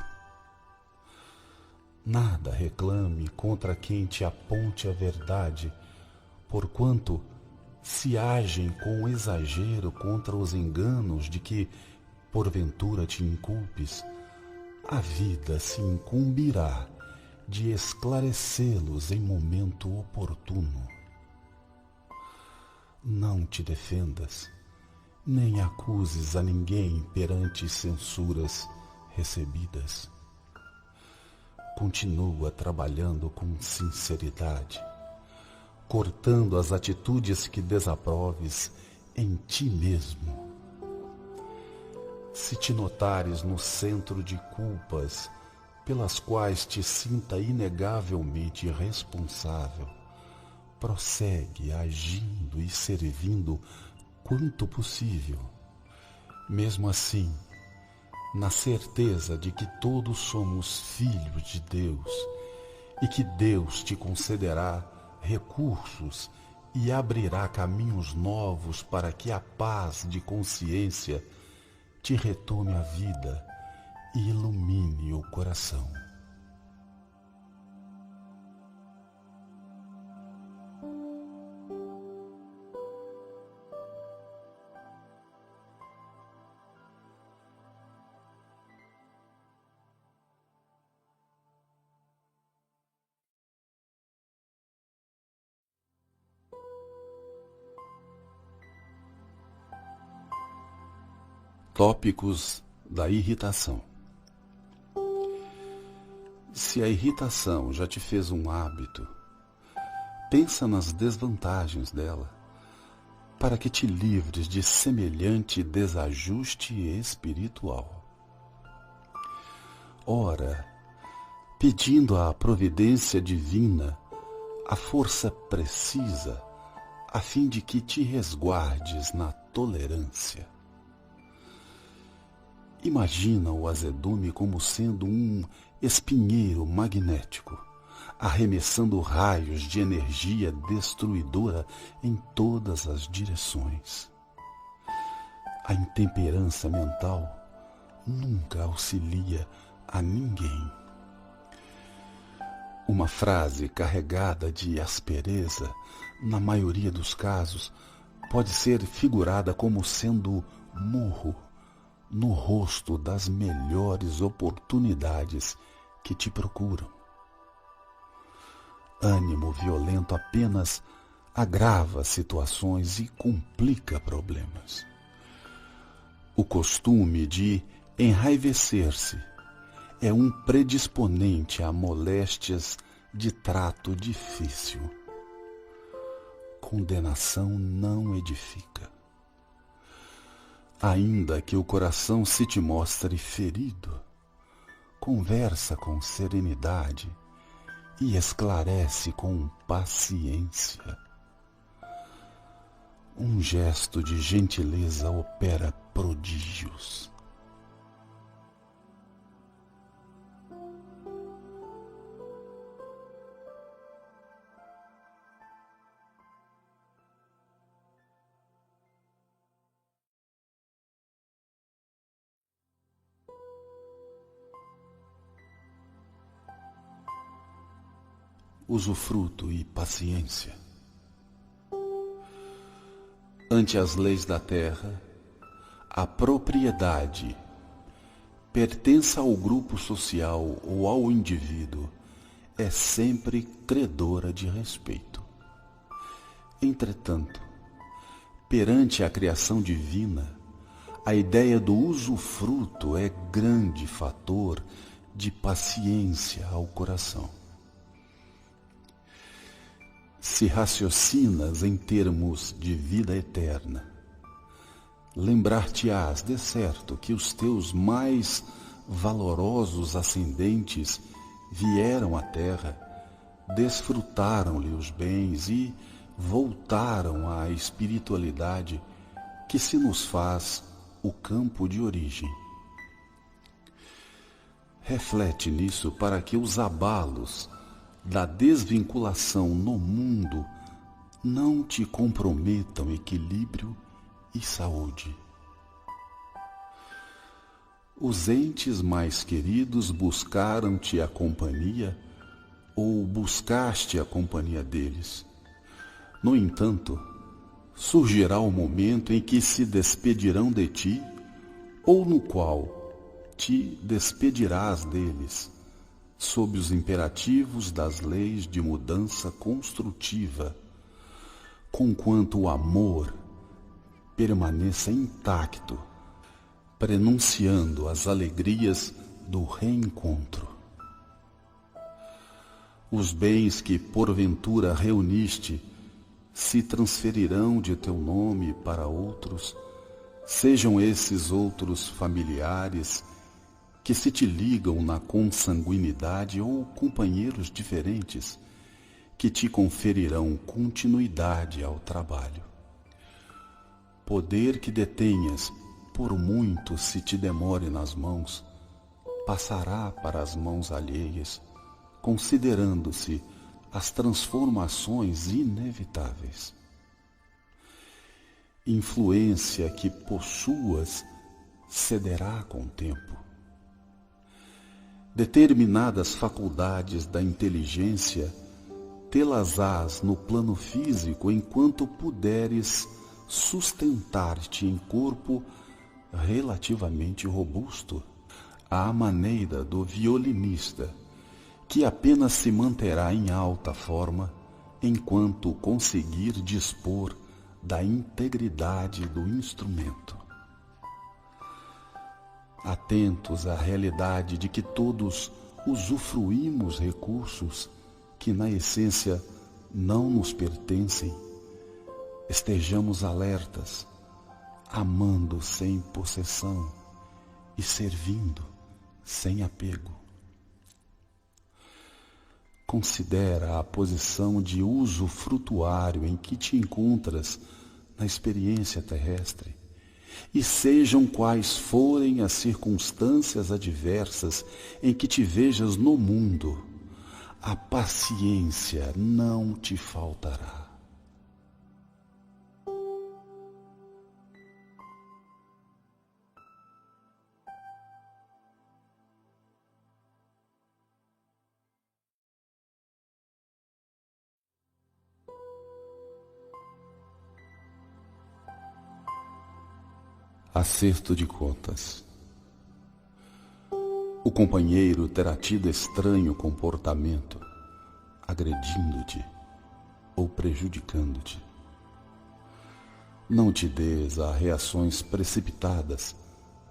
Nada reclame contra quem te aponte a verdade, porquanto, se agem com exagero contra os enganos de que, porventura, te inculpes, a vida se incumbirá de esclarecê-los em momento oportuno. Não te defendas, nem acuses a ninguém perante censuras recebidas. Continua trabalhando com sinceridade, cortando as atitudes que desaproves em ti mesmo. Se te notares no centro de culpas pelas quais te sinta inegavelmente responsável, prossegue agindo e servindo quanto possível. Mesmo assim, na certeza de que todos somos filhos de Deus e que Deus te concederá recursos e abrirá caminhos novos para que a paz de consciência te retome a vida e ilumine o coração. Tópicos da irritação. Se a irritação já te fez um hábito, pensa nas desvantagens dela, para que te livres de semelhante desajuste espiritual. Ora, pedindo à providência divina a força precisa, a fim de que te resguardes na tolerância. Imagina o azedume como sendo um espinheiro magnético, arremessando raios de energia destruidora em todas as direções. A intemperança mental nunca auxilia a ninguém. Uma frase carregada de aspereza, na maioria dos casos, pode ser figurada como sendo murro no rosto das melhores oportunidades que te procuram. Ânimo violento apenas agrava situações e complica problemas. O costume de enraivecer-se é um predisponente a moléstias de trato difícil. Condenação não edifica. Ainda que o coração se te mostre ferido, conversa com serenidade e esclarece com paciência. Um gesto de gentileza opera prodígios. Usufruto e paciência. Ante as leis da terra, a propriedade, pertença ao grupo social ou ao indivíduo, é sempre credora de respeito. Entretanto, perante a criação divina, a ideia do usufruto é grande fator de paciência ao coração. Se raciocinas em termos de vida eterna, lembrar-te-ás de certo que os teus mais valorosos ascendentes vieram à terra, desfrutaram-lhe os bens e voltaram à espiritualidade que se nos faz o campo de origem. Reflete nisso para que os abalos da desvinculação no mundo não te comprometam equilíbrio e saúde. Os entes mais queridos buscaram-te a companhia ou buscaste a companhia deles. No entanto, surgirá o momento em que se despedirão de ti ou no qual te despedirás deles, sob os imperativos das leis de mudança construtiva, conquanto o amor permaneça intacto, prenunciando as alegrias do reencontro. Os bens que porventura reuniste se transferirão de teu nome para outros, sejam esses outros familiares que se te ligam na consanguinidade ou companheiros diferentes que te conferirão continuidade ao trabalho. Poder que detenhas, por muito se te demore nas mãos, passará para as mãos alheias, considerando-se as transformações inevitáveis. Influência que possuas cederá com o tempo. Determinadas faculdades da inteligência tê-las-ás no plano físico enquanto puderes sustentar-te em corpo relativamente robusto, à maneira do violinista, que apenas se manterá em alta forma enquanto conseguir dispor da integridade do instrumento. Atentos à realidade de que todos usufruímos recursos que na essência não nos pertencem, estejamos alertas, amando sem possessão e servindo sem apego. Considera a posição de usufrutuário em que te encontras na experiência terrestre, e sejam quais forem as circunstâncias adversas em que te vejas no mundo, a paciência não te faltará. Acerto de contas. O companheiro terá tido estranho comportamento, agredindo-te ou prejudicando-te. Não te des a reações precipitadas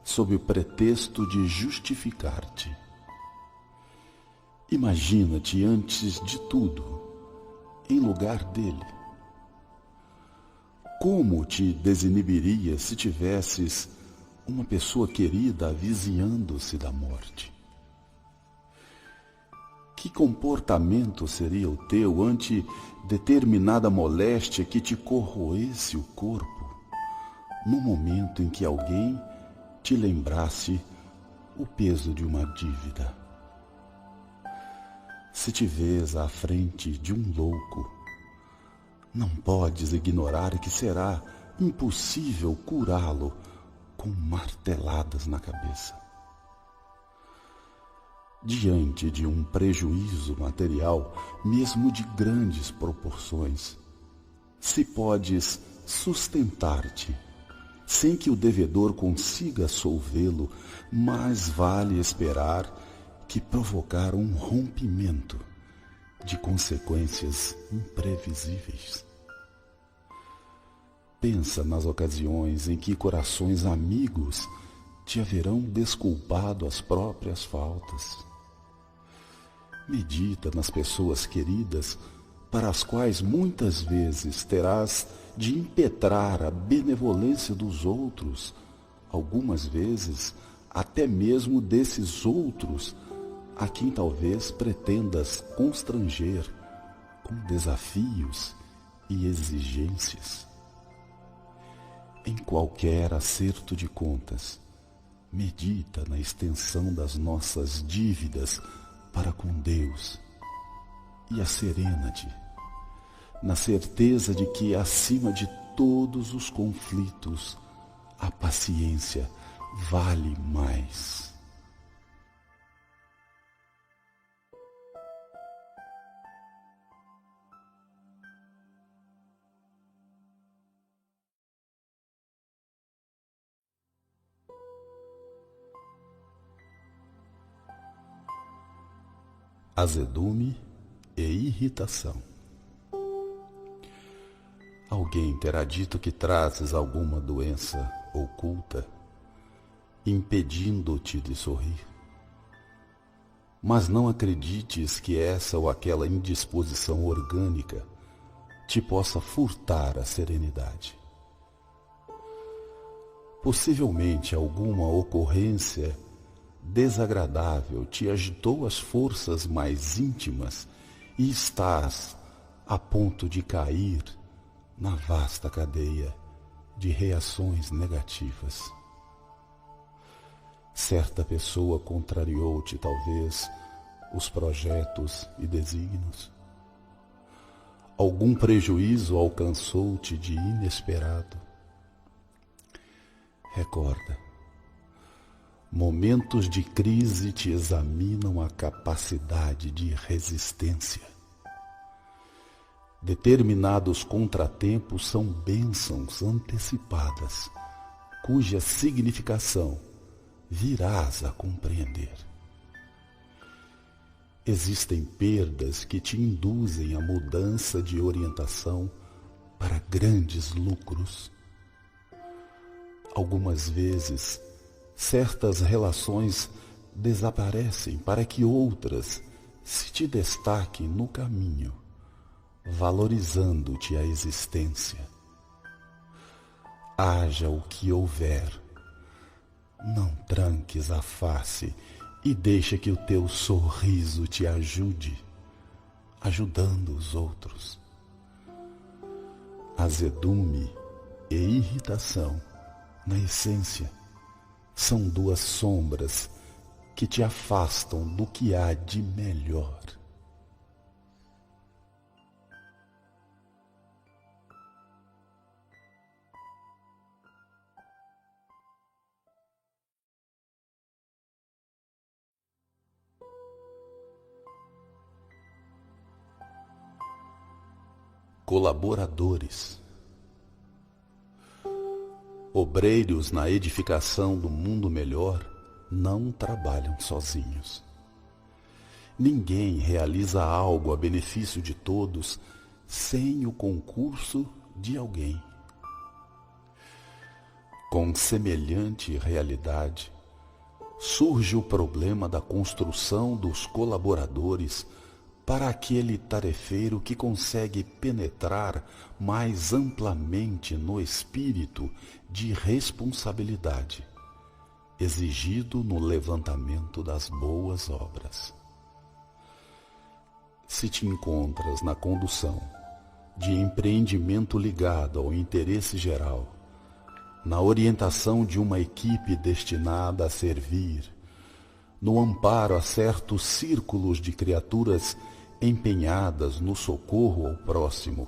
sob o pretexto de justificar-te. Imagina-te antes de tudo em lugar dele. Como te desinibirias se tivesses uma pessoa querida avizinhando-se da morte? Que comportamento seria o teu ante determinada moléstia que te corroesse o corpo, no momento em que alguém te lembrasse o peso de uma dívida? Se te vês à frente de um louco, não podes ignorar que será impossível curá-lo com marteladas na cabeça. Diante de um prejuízo material, mesmo de grandes proporções, se podes sustentar-te sem que o devedor consiga solvê-lo, mais vale esperar que provocar um rompimento de consequências imprevisíveis. Pensa nas ocasiões em que corações amigos te haverão desculpado as próprias faltas. Medita nas pessoas queridas para as quais muitas vezes terás de impetrar a benevolência dos outros, algumas vezes até mesmo desses outros a quem talvez pretendas constranger com desafios e exigências. Em qualquer acerto de contas, medita na extensão das nossas dívidas para com Deus e asserena-te na certeza de que, acima de todos os conflitos, a paciência vale mais. Azedume e irritação. Alguém terá dito que trazes alguma doença oculta, impedindo-te de sorrir. Mas não acredites que essa ou aquela indisposição orgânica te possa furtar a serenidade. Possivelmente alguma ocorrência desagradável te agitou as forças mais íntimas e estás a ponto de cair na vasta cadeia de reações negativas. Certa pessoa contrariou-te, talvez, os projetos e desígnios. Algum prejuízo alcançou-te de inesperado. Recorda, momentos de crise te examinam a capacidade de resistência. Determinados contratempos são bênçãos antecipadas, cuja significação virás a compreender. Existem perdas que te induzem a mudança de orientação para grandes lucros. Algumas vezes, certas relações desaparecem para que outras se te destaquem no caminho, valorizando-te a existência. haja o que houver. Não tranques a face e deixa que o teu sorriso te ajude, ajudando os outros. Azedume e irritação, na essência, são duas sombras que te afastam do que há de melhor. Colaboradores. Obreiros na edificação do mundo melhor não trabalham sozinhos. Ninguém realiza algo a benefício de todos sem o concurso de alguém. Com semelhante realidade, surge o problema da construção dos colaboradores para aquele tarefeiro que consegue penetrar mais amplamente no espírito de responsabilidade, exigido no levantamento das boas obras. Se te encontras na condução de empreendimento ligado ao interesse geral, na orientação de uma equipe destinada a servir, no amparo a certos círculos de criaturas empenhadas no socorro ao próximo,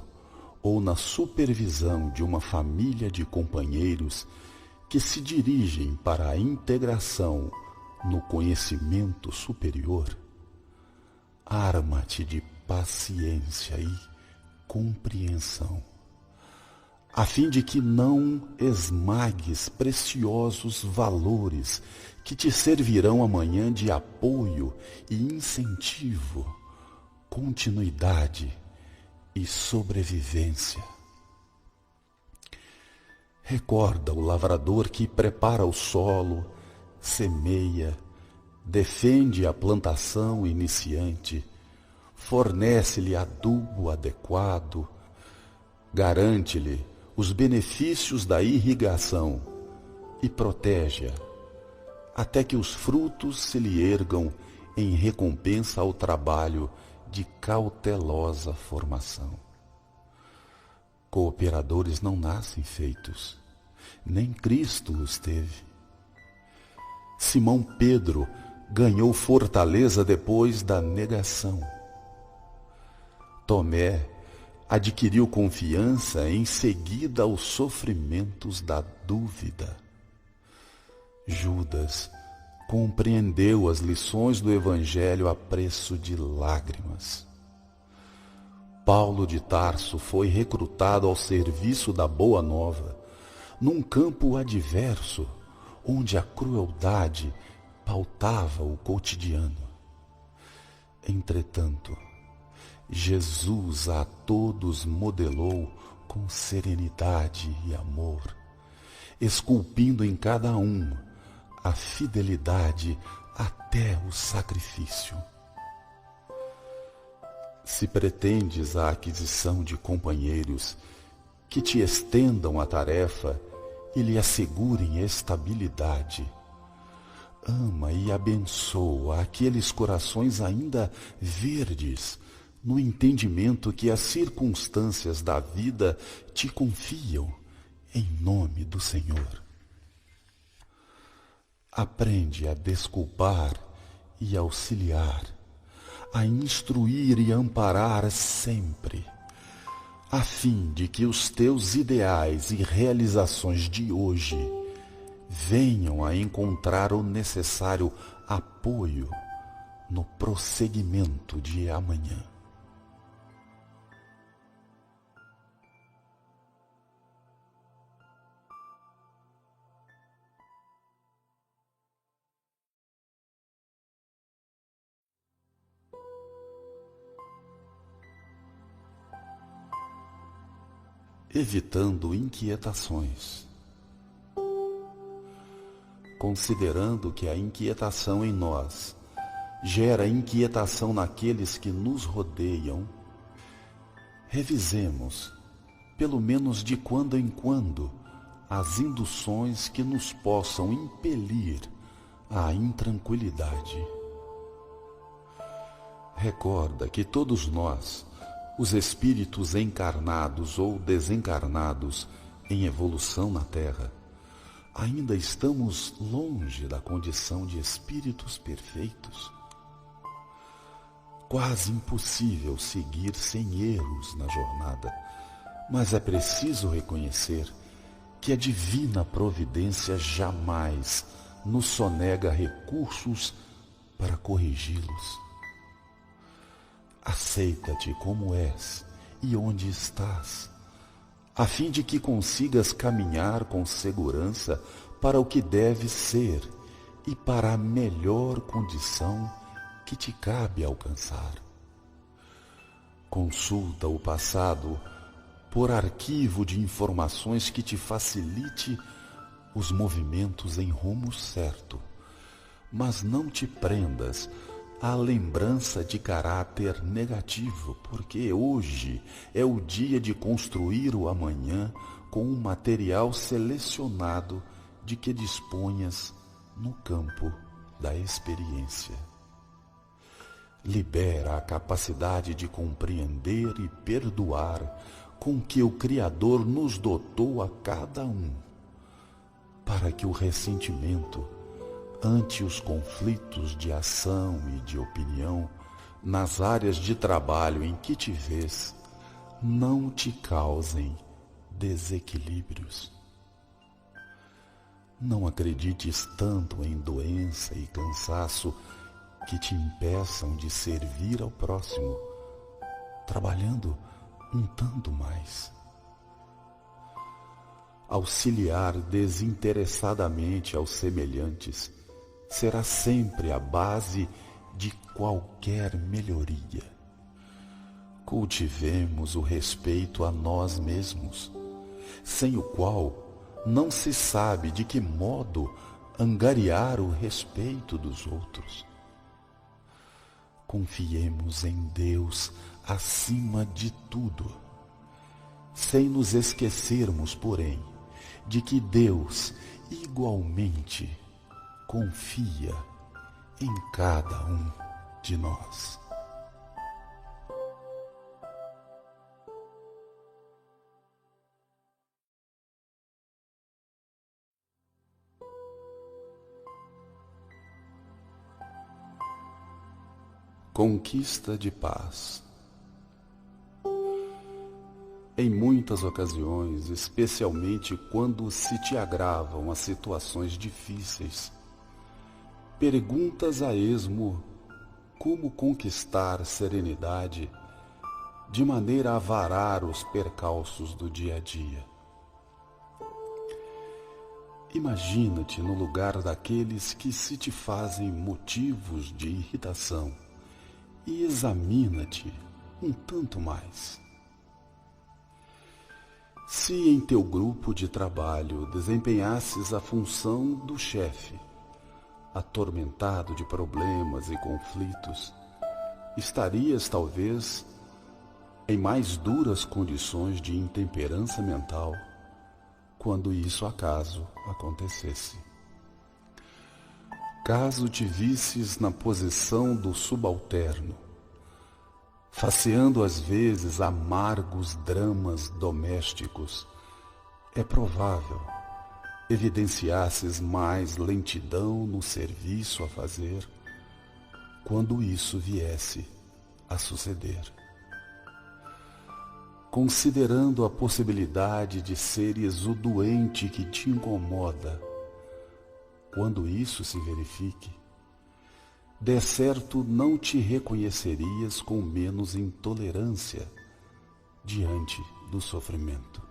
ou na supervisão de uma família de companheiros que se dirigem para a integração no conhecimento superior, arma-te de paciência e compreensão, a fim de que não esmagues preciosos valores que te servirão amanhã de apoio e incentivo, continuidade e sobrevivência. Recorda o lavrador que prepara o solo, semeia, defende a plantação iniciante, fornece-lhe adubo adequado, garante-lhe os benefícios da irrigação e protege-a até que os frutos se lhe ergam em recompensa ao trabalho de cautelosa formação. Cooperadores não nascem feitos, nem Cristo os teve. Simão Pedro ganhou fortaleza depois da negação. Tomé adquiriu confiança em seguida aos sofrimentos da dúvida. Judas compreendeu as lições do Evangelho a preço de lágrimas. Paulo de Tarso foi recrutado ao serviço da Boa Nova, num campo adverso, onde a crueldade pautava o cotidiano. Entretanto, Jesus a todos modelou com serenidade e amor, esculpindo em cada um a fidelidade até o sacrifício. Se pretendes a aquisição de companheiros que te estendam a tarefa e lhe assegurem estabilidade, ama e abençoa aqueles corações ainda verdes no entendimento que as circunstâncias da vida te confiam em nome do Senhor. Aprende a desculpar e auxiliar, a instruir e amparar sempre, a fim de que os teus ideais e realizações de hoje venham a encontrar o necessário apoio no prosseguimento de amanhã. Evitando inquietações. Considerando que a inquietação em nós gera inquietação naqueles que nos rodeiam, revisemos, pelo menos de quando em quando, as induções que nos possam impelir à intranquilidade. Recorda que todos nós, os espíritos encarnados ou desencarnados em evolução na Terra, ainda estamos longe da condição de espíritos perfeitos. Quase impossível seguir sem erros na jornada, mas é preciso reconhecer que a divina providência jamais nos sonega recursos para corrigi-los. Aceita-te como és e onde estás, a fim de que consigas caminhar com segurança para o que deve ser e para a melhor condição que te cabe alcançar. Consulta o passado por arquivo de informações que te facilite os movimentos em rumo certo, mas não te prendas à lembrança de caráter negativo, porque hoje é o dia de construir o amanhã com o material selecionado de que disponhas no campo da experiência. Libera a capacidade de compreender e perdoar com que o Criador nos dotou a cada um, para que o ressentimento ante os conflitos de ação e de opinião nas áreas de trabalho em que te vês não te causem desequilíbrios. Não acredites tanto em doença e cansaço que te impeçam de servir ao próximo, trabalhando um tanto mais. Auxiliar desinteressadamente aos semelhantes será sempre a base de qualquer melhoria. Cultivemos o respeito a nós mesmos, sem o qual não se sabe de que modo angariar o respeito dos outros. Confiemos em Deus acima de tudo, sem nos esquecermos, porém, de que Deus igualmente confia em cada um de nós. Conquista de paz. Em muitas ocasiões, especialmente quando se te agravam as situações difíceis, perguntas a esmo como conquistar serenidade de maneira a varar os percalços do dia a dia. Imagina-te no lugar daqueles que se te fazem motivos de irritação e examina-te um tanto mais. Se em teu grupo de trabalho desempenhasses a função do chefe, atormentado de problemas e conflitos, estarias talvez em mais duras condições de intemperança mental quando isso acaso acontecesse. Caso te visses na posição do subalterno, faceando às vezes amargos dramas domésticos, é provável evidenciasses mais lentidão no serviço a fazer quando isso viesse a suceder. Considerando a possibilidade de seres o doente que te incomoda, quando isso se verifique, de certo não te reconhecerias com menos intolerância diante do sofrimento.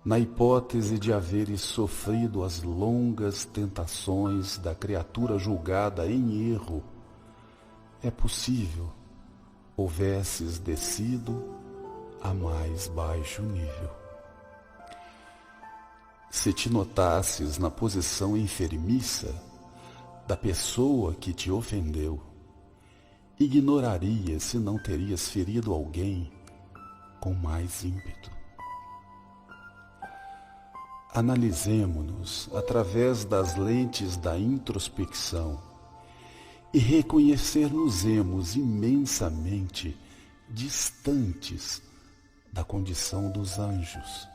Na hipótese de haveres sofrido as longas tentações da criatura julgada em erro, é possível houvesses descido a mais baixo nível. Se te notasses na posição enfermiça da pessoa que te ofendeu, ignorarias se não terias ferido alguém com mais ímpeto. Analisemo-nos através das lentes da introspecção e reconhecer-nos-emos imensamente distantes da condição dos anjos.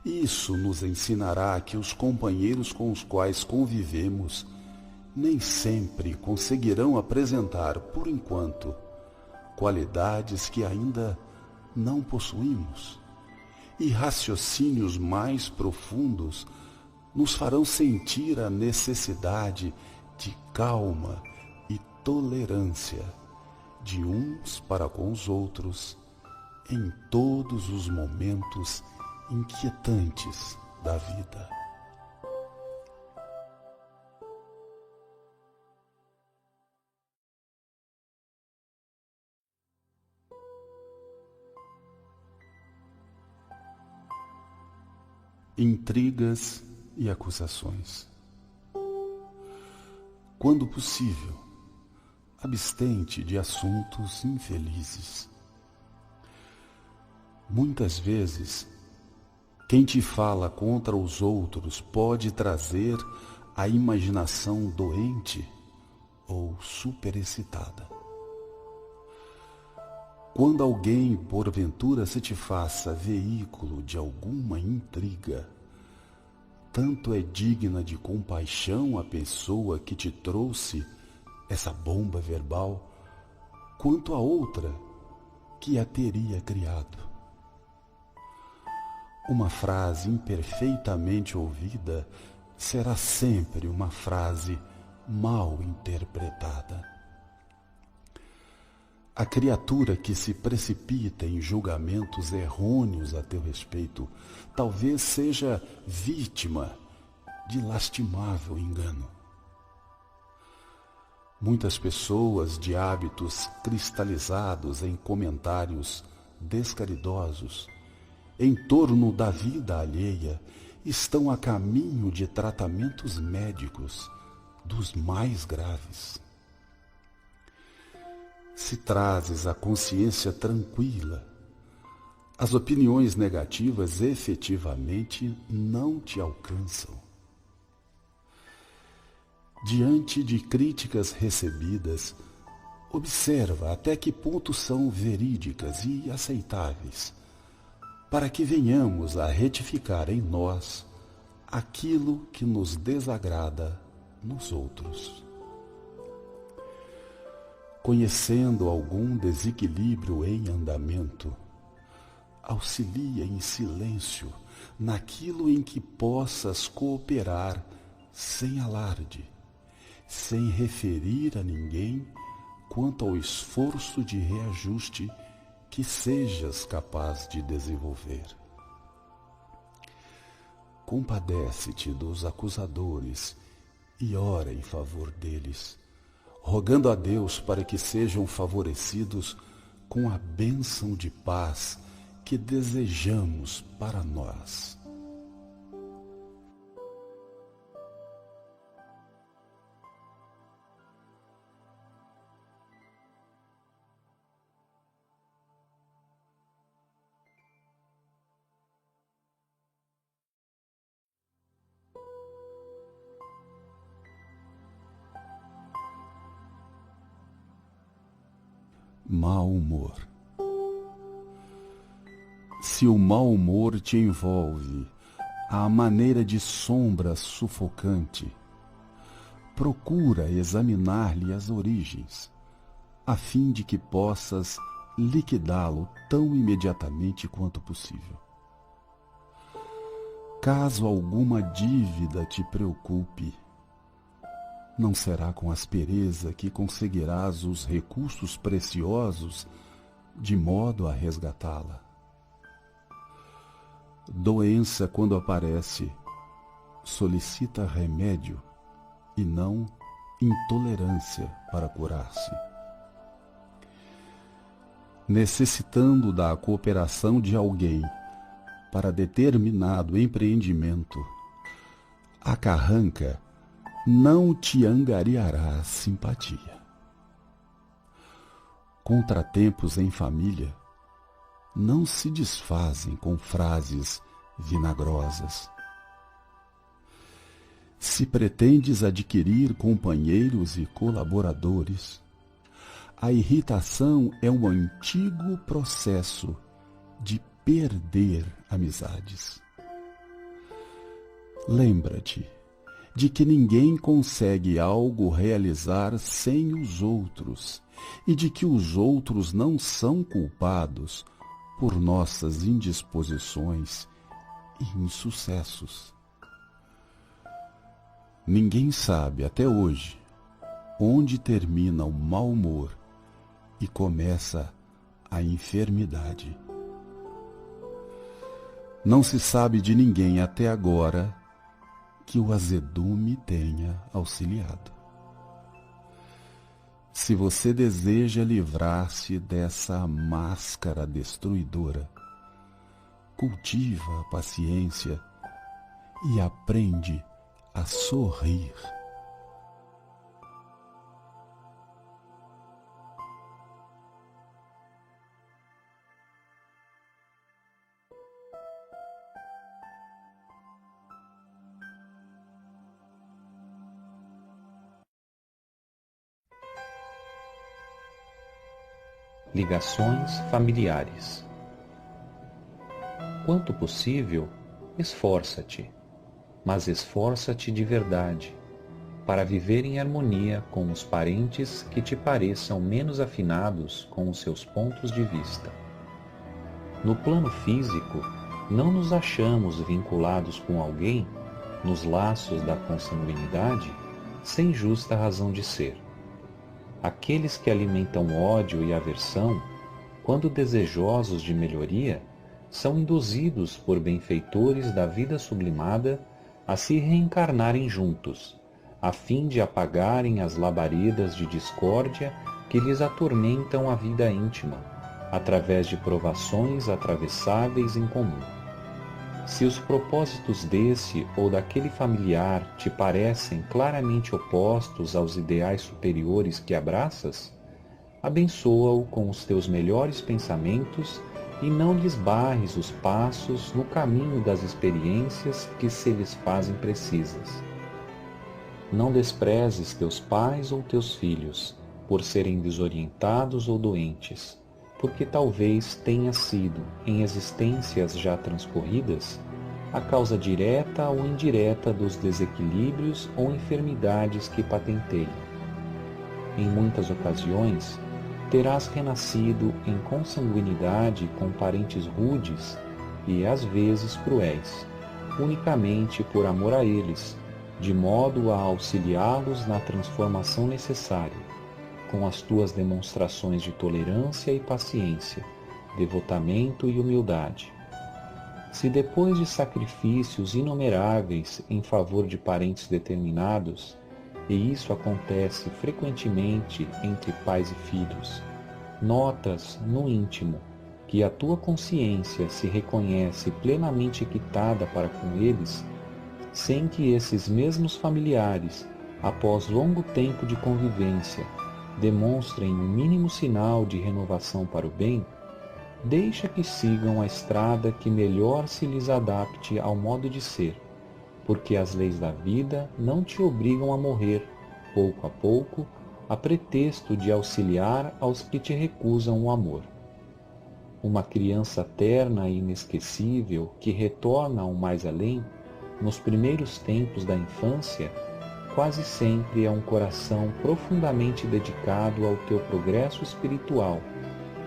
Isso nos ensinará que os companheiros com os quais convivemos nem sempre conseguirão apresentar, por enquanto, qualidades que ainda não possuímos, e raciocínios mais profundos nos farão sentir a necessidade de calma e tolerância de uns para com os outros em todos os momentos inquietantes da vida. Intrigas e acusações. Quando possível, abstente de assuntos infelizes. Muitas vezes, quem te fala contra os outros pode trazer a imaginação doente ou superexcitada. Quando alguém, porventura, se te faça veículo de alguma intriga, tanto é digna de compaixão a pessoa que te trouxe essa bomba verbal, quanto a outra que a teria criado. Uma frase imperfeitamente ouvida será sempre uma frase mal interpretada. A criatura que se precipita em julgamentos errôneos a teu respeito talvez seja vítima de lastimável engano. Muitas pessoas de hábitos cristalizados em comentários descaridosos em torno da vida alheia estão a caminho de tratamentos médicos dos mais graves. Se trazes a consciência tranquila, as opiniões negativas efetivamente não te alcançam. Diante de críticas recebidas, observa até que ponto são verídicas e aceitáveis, para que venhamos a retificar em nós aquilo que nos desagrada nos outros. Conhecendo algum desequilíbrio em andamento, auxilia em silêncio naquilo em que possas cooperar sem alarde, sem referir a ninguém quanto ao esforço de reajuste que sejas capaz de desenvolver. Compadece-te dos acusadores e ora em favor deles, rogando a Deus para que sejam favorecidos com a bênção de paz que desejamos para nós. Mau humor. Se o mau humor te envolve à maneira de sombra sufocante, procura examinar-lhe as origens, a fim de que possas liquidá-lo tão imediatamente quanto possível. Caso alguma dívida te preocupe, não será com aspereza que conseguirás os recursos preciosos de modo a resgatá-la. Doença, quando aparece, solicita remédio e não intolerância para curar-se. Necessitando da cooperação de alguém para determinado empreendimento, a carranca não te angariará simpatia. Contratempos em família não se desfazem com frases vinagrosas. Se pretendes adquirir companheiros e colaboradores, a irritação é um antigo processo de perder amizades. Lembra-te de que ninguém consegue algo realizar sem os outros e de que os outros não são culpados por nossas indisposições e insucessos. Ninguém sabe até hoje onde termina o mau humor e começa a enfermidade. Não se sabe de ninguém até agora que o azedume tenha auxiliado. Se você deseja livrar-se dessa máscara destruidora, cultiva a paciência e aprende a sorrir. Ligações familiares. Quanto possível, esforça-te, mas esforça-te de verdade, para viver em harmonia com os parentes que te pareçam menos afinados com os seus pontos de vista. No plano físico, não nos achamos vinculados com alguém, nos laços da consanguinidade, sem justa razão de ser. Aqueles que alimentam ódio e aversão, quando desejosos de melhoria, são induzidos por benfeitores da vida sublimada a se reencarnarem juntos, a fim de apagarem as labaredas de discórdia que lhes atormentam a vida íntima, através de provações atravessáveis em comum. Se os propósitos desse ou daquele familiar te parecem claramente opostos aos ideais superiores que abraças, abençoa-o com os teus melhores pensamentos e não lhes barres os passos no caminho das experiências que se lhes fazem precisas. Não desprezes teus pais ou teus filhos por serem desorientados ou doentes, porque talvez tenha sido, em existências já transcorridas, a causa direta ou indireta dos desequilíbrios ou enfermidades que patenteiam. Em muitas ocasiões, terás renascido em consanguinidade com parentes rudes e, às vezes, cruéis, unicamente por amor a eles, de modo a auxiliá-los na transformação necessária, com as tuas demonstrações de tolerância e paciência, devotamento e humildade. Se depois de sacrifícios inumeráveis em favor de parentes determinados, e isso acontece frequentemente entre pais e filhos, notas no íntimo que a tua consciência se reconhece plenamente equitada para com eles, sem que esses mesmos familiares, após longo tempo de convivência, demonstrem um mínimo sinal de renovação para o bem, deixa que sigam a estrada que melhor se lhes adapte ao modo de ser, porque as leis da vida não te obrigam a morrer, pouco a pouco, a pretexto de auxiliar aos que te recusam o amor. Uma criança terna e inesquecível que retorna ao mais além, nos primeiros tempos da infância, quase sempre é um coração profundamente dedicado ao teu progresso espiritual,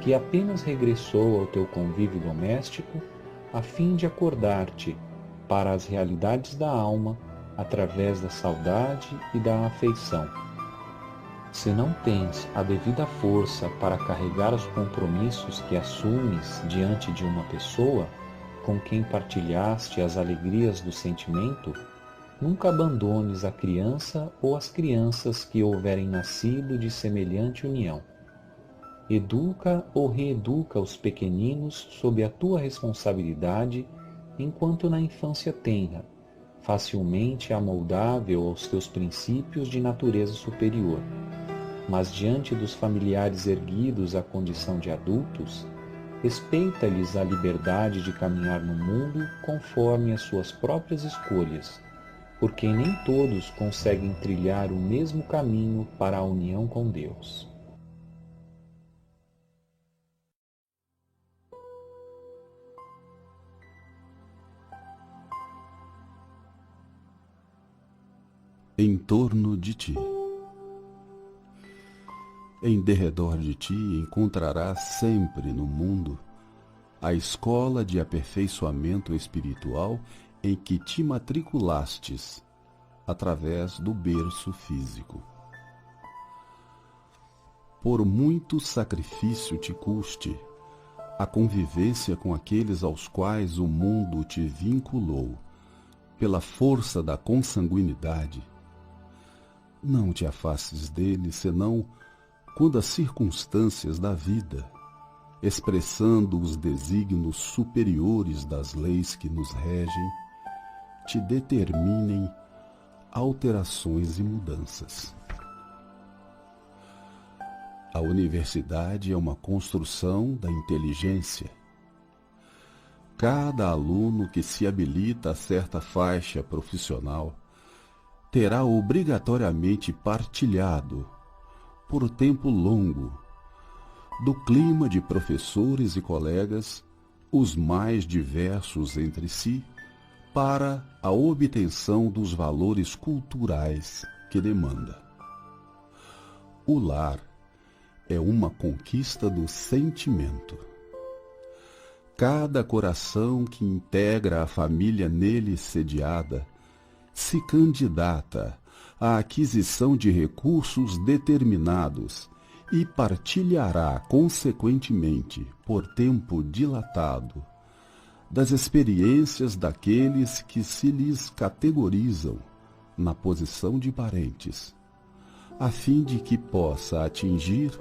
que apenas regressou ao teu convívio doméstico a fim de acordar-te para as realidades da alma através da saudade e da afeição. Se não tens a devida força para carregar os compromissos que assumes diante de uma pessoa com quem partilhaste as alegrias do sentimento, nunca abandones a criança ou as crianças que houverem nascido de semelhante união. Educa ou reeduca os pequeninos sob a tua responsabilidade enquanto na infância tenra, facilmente amoldável aos teus princípios de natureza superior. Mas diante dos familiares erguidos à condição de adultos, Respeita-lhes a liberdade de caminhar no mundo conforme as suas próprias escolhas, porque nem todos conseguem trilhar o mesmo caminho para a união com Deus. Em torno de ti. Em derredor de ti encontrarás sempre no mundo a escola de aperfeiçoamento espiritual em que te matriculastes através do berço físico. Por muito sacrifício te custe a convivência com aqueles aos quais o mundo te vinculou pela força da consanguinidade, não te afastes deles senão quando as circunstâncias da vida, expressando os desígnios superiores das leis que nos regem, te determinem alterações e mudanças. A universidade é uma construção da inteligência. Cada aluno que se habilita a certa faixa profissional terá obrigatoriamente partilhado, por tempo longo, do clima de professores e colegas, os mais diversos entre si, para a obtenção dos valores culturais que demanda. O lar é uma conquista do sentimento. Cada coração que integra a família nele sediada se candidata à aquisição de recursos determinados e partilhará, consequentemente, por tempo dilatado, das experiências daqueles que se lhes categorizam na posição de parentes, a fim de que possa atingir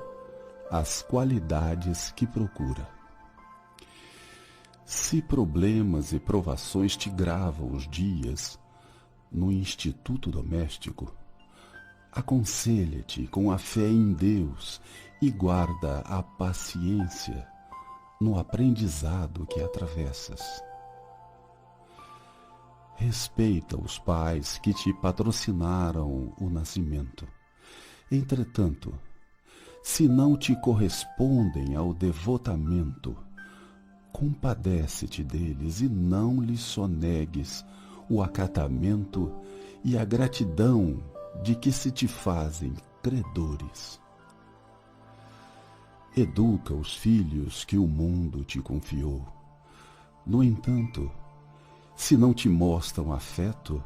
as qualidades que procura. Se problemas e provações te gravam os dias no instituto doméstico, aconselha-te com a fé em Deus e guarda a paciência no aprendizado que atravessas. Respeita os pais que te patrocinaram o nascimento. Entretanto, se não te correspondem ao devotamento, compadece-te deles e não lhes sonegues o acatamento e a gratidão de que se te fazem credores. Educa os filhos que o mundo te confiou. No entanto, se não te mostram afeto,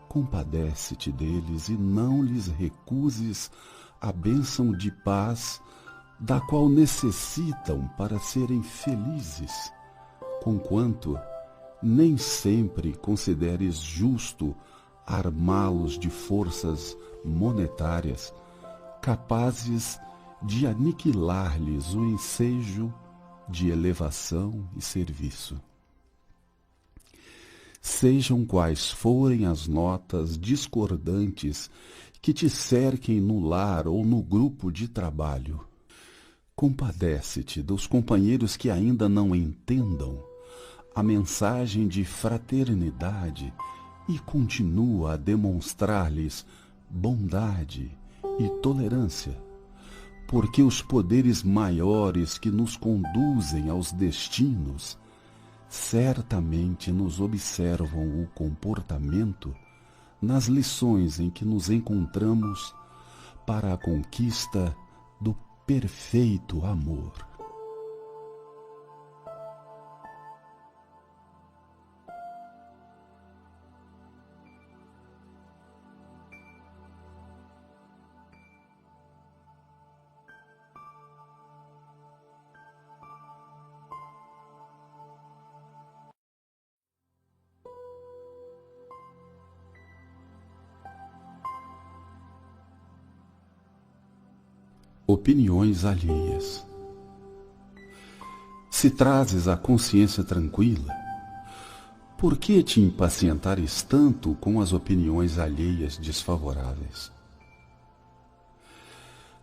compadece-te deles e não lhes recuses a bênção de paz da qual necessitam para serem felizes, conquanto nem sempre consideres justo armá-los de forças monetárias capazes de aniquilar-lhes o ensejo de elevação e serviço. Sejam quais forem as notas discordantes que te cerquem no lar ou no grupo de trabalho, compadece-te dos companheiros que ainda não entendam a mensagem de fraternidade e continua a demonstrar-lhes bondade e tolerância, porque os poderes maiores que nos conduzem aos destinos certamente nos observam o comportamento nas lições em que nos encontramos para a conquista do perfeito amor. Opiniões alheias. Se trazes a consciência tranquila, por que te impacientares tanto com as opiniões alheias desfavoráveis?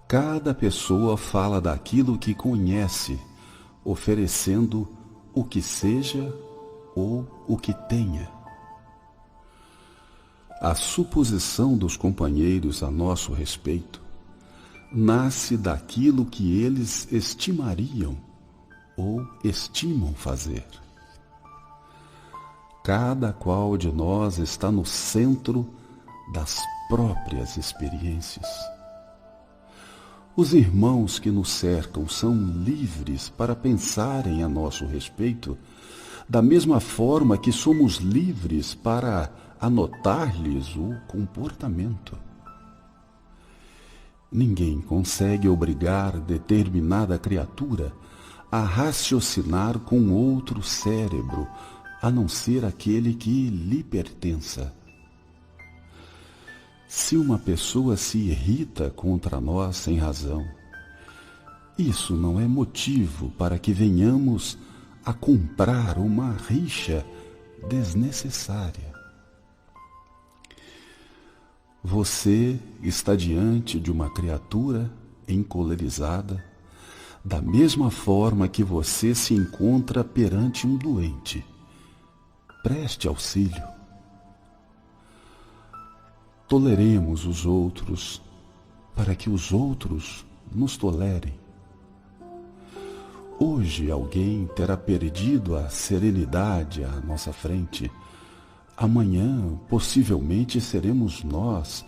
Cada pessoa fala daquilo que conhece oferecendo o que seja ou o que tenha. A suposição dos companheiros a nosso respeito nasce daquilo que eles estimariam ou estimam fazer. Cada qual de nós está no centro das próprias experiências. Os irmãos que nos cercam são livres para pensarem a nosso respeito, da mesma forma que somos livres para anotar-lhes o comportamento. Ninguém consegue obrigar determinada criatura a raciocinar com outro cérebro, a não ser aquele que lhe pertença. Se uma pessoa se irrita contra nós sem razão, isso não é motivo para que venhamos a comprar uma rixa desnecessária. Você está diante de uma criatura encolerizada, da mesma forma que você se encontra perante um doente. Preste auxílio. Toleremos os outros para que os outros nos tolerem. Hoje alguém terá perdido a serenidade à nossa frente. Amanhã, possivelmente, seremos nós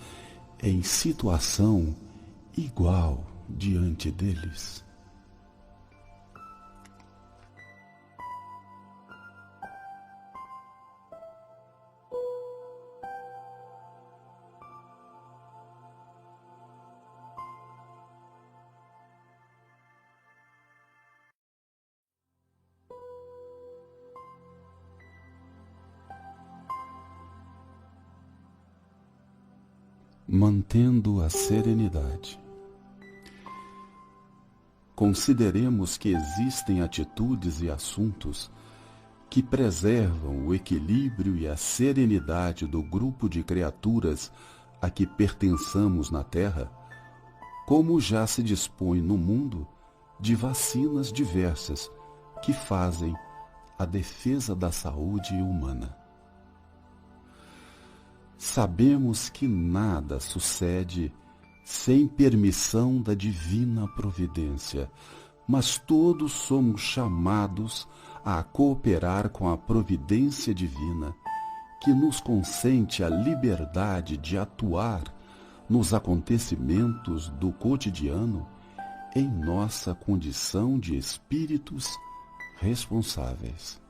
em situação igual diante deles. Mantendo a serenidade. Consideremos que existem atitudes e assuntos que preservam o equilíbrio e a serenidade do grupo de criaturas a que pertençamos na Terra, como já se dispõe no mundo de vacinas diversas que fazem a defesa da saúde humana. Sabemos que nada sucede sem permissão da divina providência, mas todos somos chamados a cooperar com a providência divina, que nos consente a liberdade de atuar nos acontecimentos do cotidiano em nossa condição de espíritos responsáveis.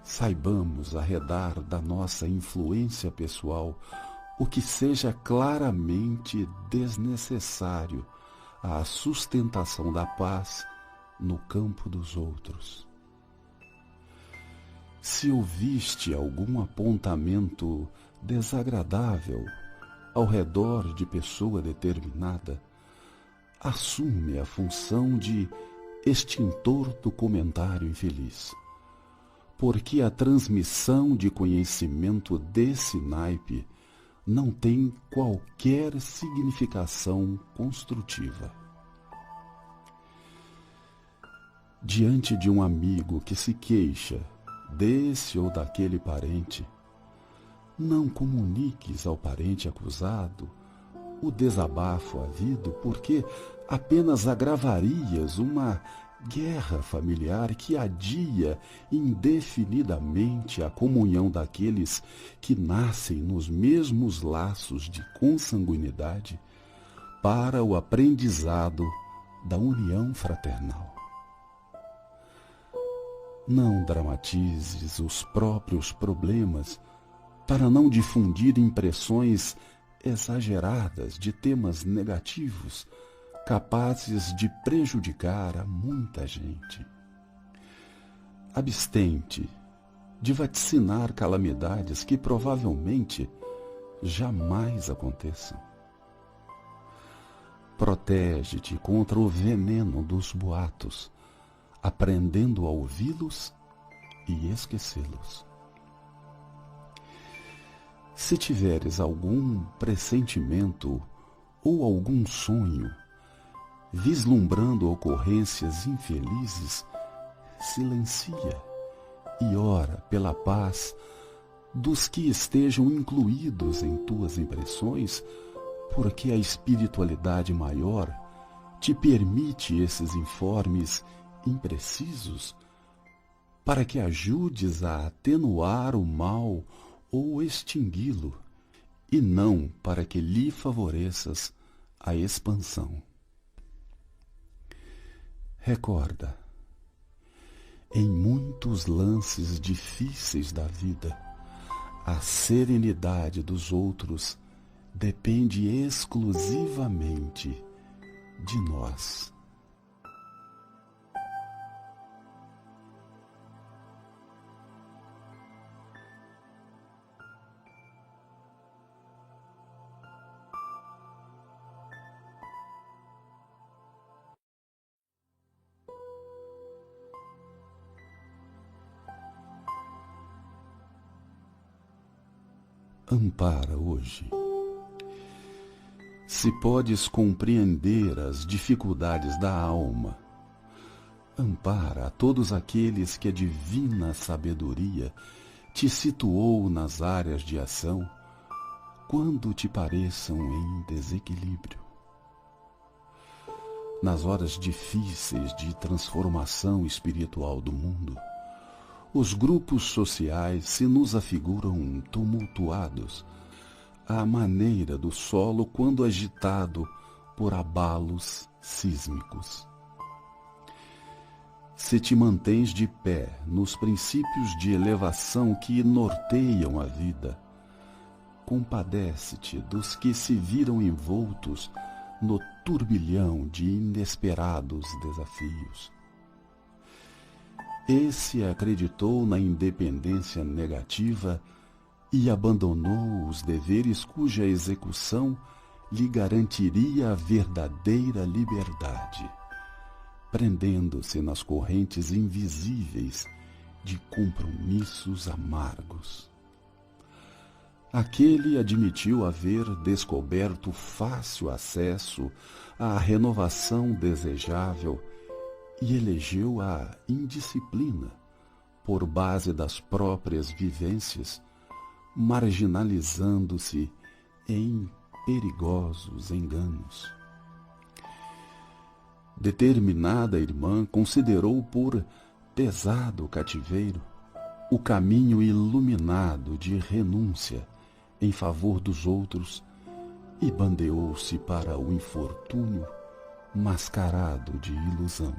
Saibamos arredar da nossa influência pessoal o que seja claramente desnecessário à sustentação da paz no campo dos outros. Se ouviste algum apontamento desagradável ao redor de pessoa determinada, assume a função de extintor do comentário infeliz, porque a transmissão de conhecimento desse naipe não tem qualquer significação construtiva. Diante de um amigo que se queixa desse ou daquele parente, não comuniques ao parente acusado o desabafo havido, porque apenas agravarias uma guerra familiar que adia indefinidamente a comunhão daqueles que nascem nos mesmos laços de consanguinidade para o aprendizado da união fraternal. Não dramatizes os próprios problemas para não difundir impressões exageradas de temas negativos capazes de prejudicar a muita gente. Abstente de vaticinar calamidades que provavelmente jamais aconteçam. Protege-te contra o veneno dos boatos, aprendendo a ouvi-los e esquecê-los. Se tiveres algum pressentimento ou algum sonho, vislumbrando ocorrências infelizes, silencia e ora pela paz dos que estejam incluídos em tuas impressões, porque a espiritualidade maior te permite esses informes imprecisos para que ajudes a atenuar o mal ou extingui-lo, e não para que lhe favoreças a expansão. Recorda, em muitos lances difíceis da vida, a serenidade dos outros depende exclusivamente de nós. Ampara hoje. Se podes compreender as dificuldades da alma, ampara a todos aqueles que a divina sabedoria te situou nas áreas de ação, quando te pareçam em desequilíbrio. Nas horas difíceis de transformação espiritual do mundo, os grupos sociais se nos afiguram tumultuados, à maneira do solo quando agitado por abalos sísmicos. Se te mantens de pé nos princípios de elevação que norteiam a vida, compadece-te dos que se viram envoltos no turbilhão de inesperados desafios. Esse acreditou na independência negativa e abandonou os deveres cuja execução lhe garantiria a verdadeira liberdade, prendendo-se nas correntes invisíveis de compromissos amargos. Aquele admitiu haver descoberto fácil acesso à renovação desejável e elegeu a indisciplina por base das próprias vivências, marginalizando-se em perigosos enganos. Determinada irmã considerou por pesado cativeiro o caminho iluminado de renúncia em favor dos outros e bandeou-se para o infortúnio mascarado de ilusão.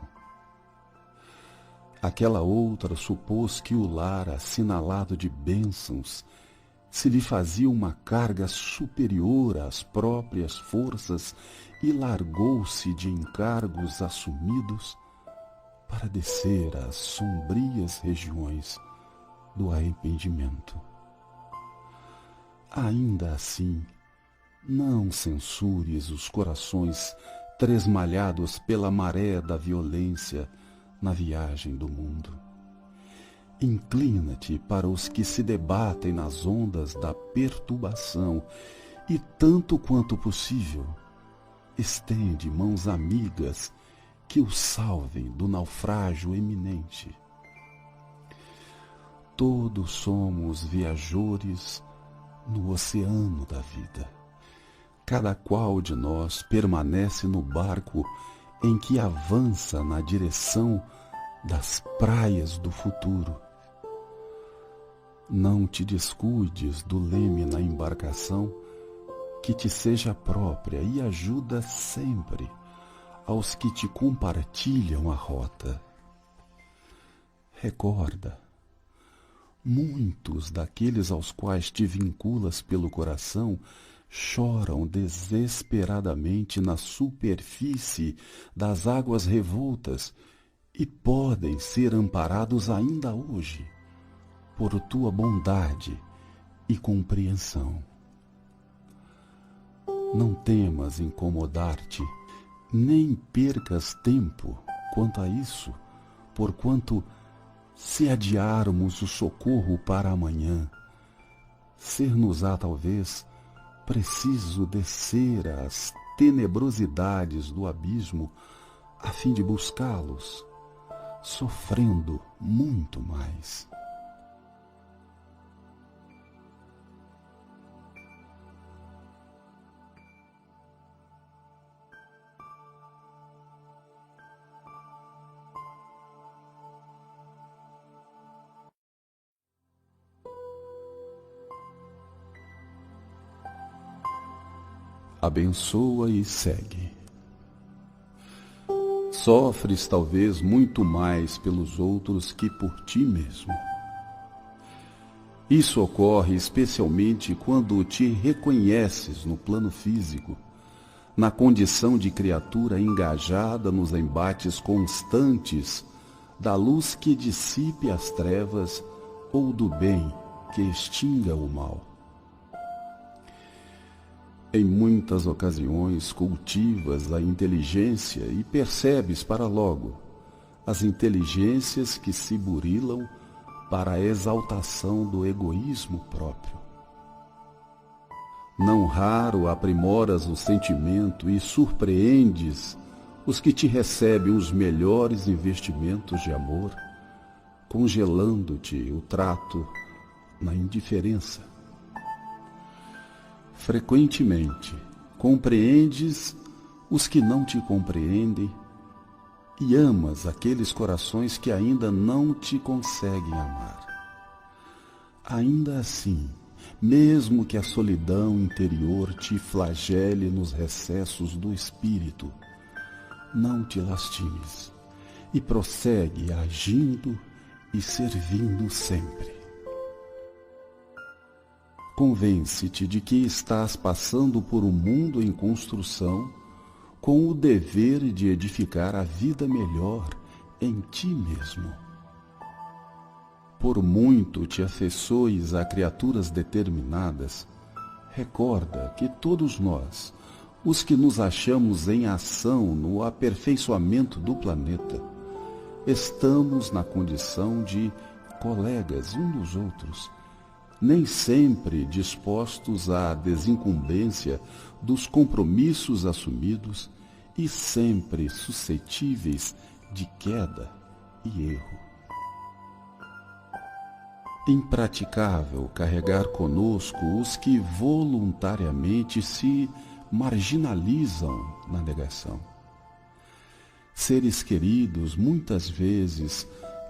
Aquela outra supôs que o lar assinalado de bênçãos se lhe fazia uma carga superior às próprias forças e largou-se de encargos assumidos para descer às sombrias regiões do arrependimento. Ainda assim, não censures os corações tresmalhados pela maré da violência na viagem do mundo. Inclina-te para os que se debatem nas ondas da perturbação e, tanto quanto possível, estende mãos amigas que o salvem do naufrágio eminente. Todos somos viajores no oceano da vida. Cada qual de nós permanece no barco em que avança na direção das praias do futuro. Não te descuides do leme na embarcação que te seja própria e ajuda sempre aos que te compartilham a rota. Recorda, muitos daqueles aos quais te vinculas pelo coração choram desesperadamente na superfície das águas revoltas e podem ser amparados ainda hoje por tua bondade e compreensão. Não temas incomodar-te, nem percas tempo quanto a isso, porquanto, se adiarmos o socorro para amanhã, ser-nos-á talvez preciso descer às tenebrosidades do abismo a fim de buscá-los, sofrendo muito mais. Abençoa e segue. Sofres talvez muito mais pelos outros que por ti mesmo. Isso ocorre especialmente quando te reconheces no plano físico, na condição de criatura engajada nos embates constantes da luz que dissipe as trevas ou do bem que extinga o mal. Em muitas ocasiões cultivas a inteligência e percebes para logo as inteligências que se burilam para a exaltação do egoísmo próprio. Não raro aprimoras o sentimento e surpreendes os que te recebem os melhores investimentos de amor, congelando-te o trato na indiferença. Frequentemente, compreendes os que não te compreendem e amas aqueles corações que ainda não te conseguem amar. Ainda assim, mesmo que a solidão interior te flagele nos recessos do espírito, não te lastimes e prossegue agindo e servindo sempre. Convence-te de que estás passando por um mundo em construção com o dever de edificar a vida melhor em ti mesmo. Por muito te afeiçoes a criaturas determinadas, recorda que todos nós, os que nos achamos em ação no aperfeiçoamento do planeta, estamos na condição de colegas um dos outros, nem sempre dispostos à desincumbência dos compromissos assumidos e sempre suscetíveis de queda e erro. Impraticável carregar conosco os que voluntariamente se marginalizam na negação. Seres queridos, muitas vezes,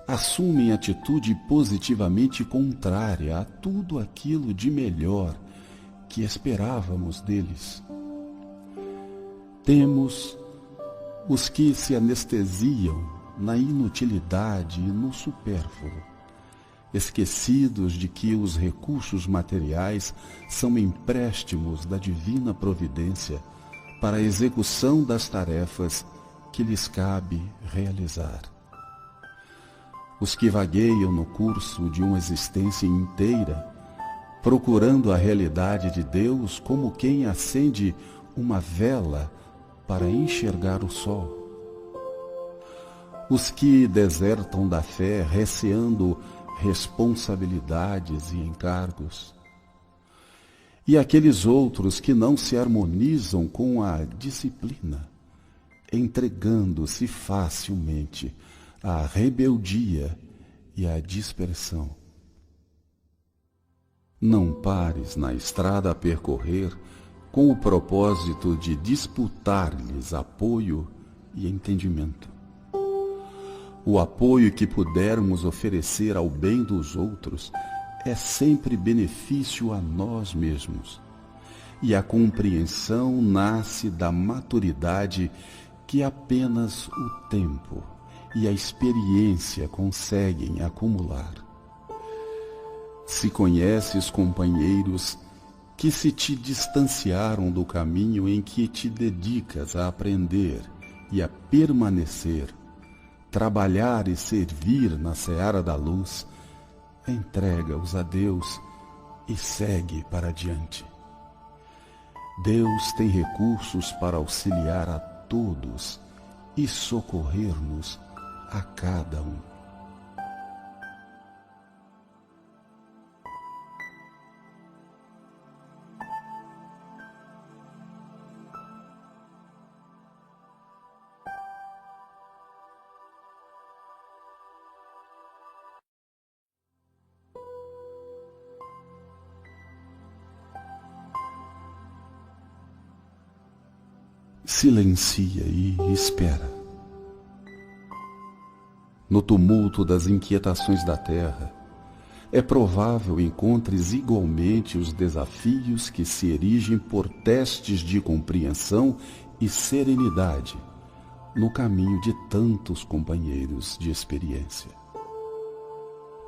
assumem atitude positivamente contrária a tudo aquilo de melhor que esperávamos deles. Temos os que se anestesiam na inutilidade e no supérfluo, esquecidos de que os recursos materiais são empréstimos da divina providência para a execução das tarefas que lhes cabe realizar. Os que vagueiam no curso de uma existência inteira, procurando a realidade de Deus como quem acende uma vela para enxergar o sol. Os que desertam da fé receando responsabilidades e encargos. E aqueles outros que não se harmonizam com a disciplina, entregando-se facilmente à rebeldia e à dispersão. Não pares na estrada a percorrer com o propósito de disputar-lhes apoio e entendimento. O apoio que pudermos oferecer ao bem dos outros é sempre benefício a nós mesmos, e a compreensão nasce da maturidade que apenas o tempo e a experiência conseguem acumular. Se conheces companheiros que se te distanciaram do caminho em que te dedicas a aprender e a permanecer, trabalhar e servir na seara da luz, entrega-os a Deus e segue para adiante. Deus tem recursos para auxiliar a todos e socorrer-nos a cada um. Silencia e espera. No tumulto das inquietações da terra, é provável encontres igualmente os desafios que se erigem por testes de compreensão e serenidade no caminho de tantos companheiros de experiência.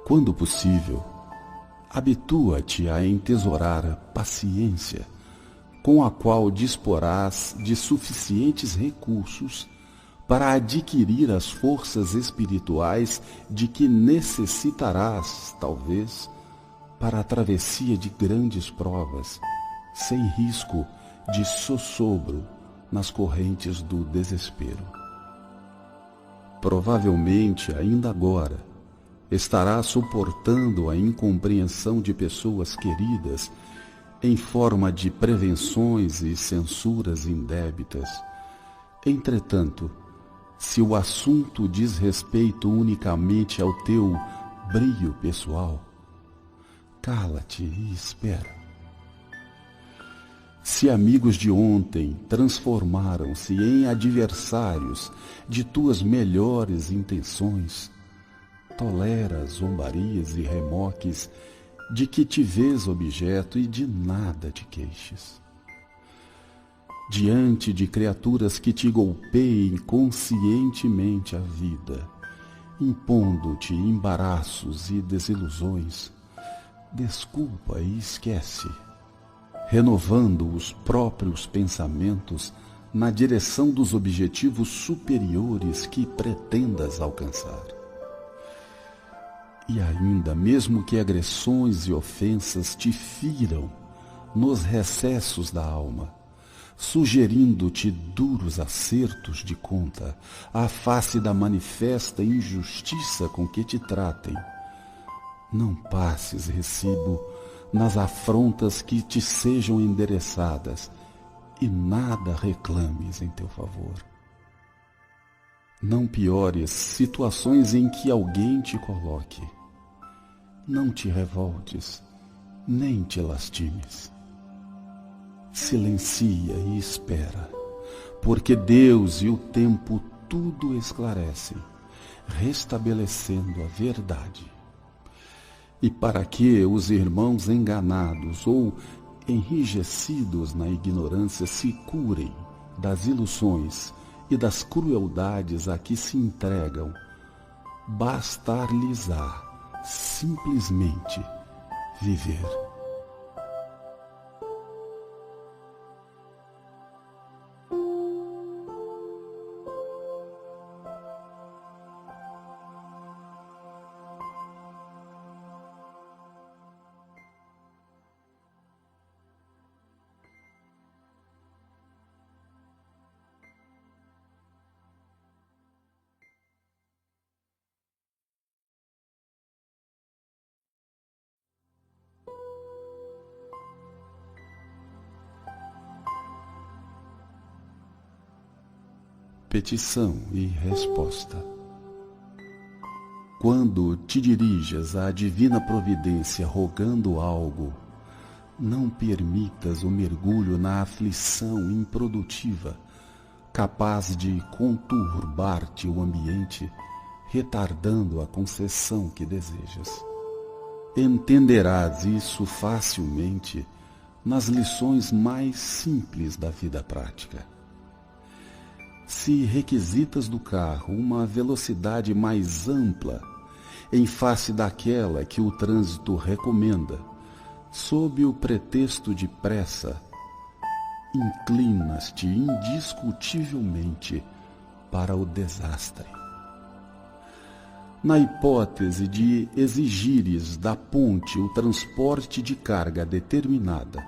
Quando possível, habitua-te a entesourar a paciência, com a qual disporás de suficientes recursos para adquirir as forças espirituais de que necessitarás, talvez, para a travessia de grandes provas, sem risco de sossobro nas correntes do desespero. Provavelmente, ainda agora, estarás suportando a incompreensão de pessoas queridas em forma de prevenções e censuras indébitas. Entretanto, se o assunto diz respeito unicamente ao teu brio pessoal, cala-te e espera. Se amigos de ontem transformaram-se em adversários de tuas melhores intenções, tolera as zombarias e remoques de que te vês objeto e de nada te queixes. Diante de criaturas que te golpeiem conscientemente a vida, impondo-te embaraços e desilusões, desculpa e esquece, renovando os próprios pensamentos na direção dos objetivos superiores que pretendas alcançar. E ainda, mesmo que agressões e ofensas te firam nos recessos da alma, sugerindo-te duros acertos de conta à face da manifesta injustiça com que te tratem, não passes recibo nas afrontas que te sejam endereçadas e nada reclames em teu favor. Não piores situações em que alguém te coloque. Não te revoltes, nem te lastimes. Silencia e espera, porque Deus e o tempo tudo esclarecem, restabelecendo a verdade. E para que os irmãos enganados ou enrijecidos na ignorância se curem das ilusões e das crueldades a que se entregam, bastar-lhes-á simplesmente viver. Petição e resposta. Quando te dirijas à divina providência rogando algo, não permitas o mergulho na aflição improdutiva, capaz de conturbar-te o ambiente, retardando a concessão que desejas. Entenderás isso facilmente nas lições mais simples da vida prática. Se requisitas do carro uma velocidade mais ampla em face daquela que o trânsito recomenda, sob o pretexto de pressa, inclinas-te indiscutivelmente para o desastre. Na hipótese de exigires da ponte o transporte de carga determinada,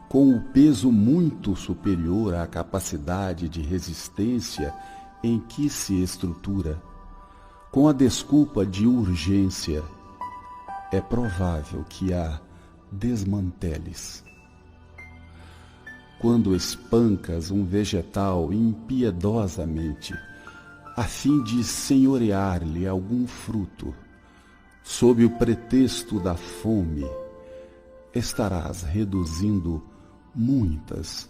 com o peso muito superior à capacidade de resistência em que se estrutura, com a desculpa de urgência, é provável que a desmanteles. Quando espancas um vegetal impiedosamente, a fim de senhorear-lhe algum fruto, sob o pretexto da fome, estarás reduzindo muitas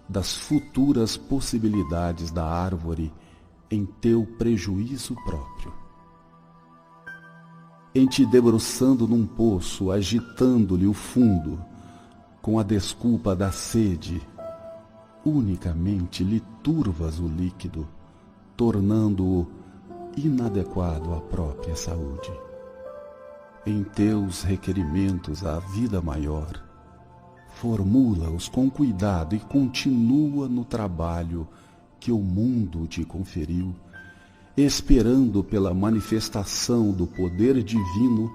das futuras possibilidades da árvore em teu prejuízo próprio. Em te debruçando num poço, agitando-lhe o fundo, com a desculpa da sede, unicamente lhe turvas o líquido, tornando-o inadequado à própria saúde. Em teus requerimentos à vida maior, formula-os com cuidado e continua no trabalho que o mundo te conferiu, esperando pela manifestação do poder divino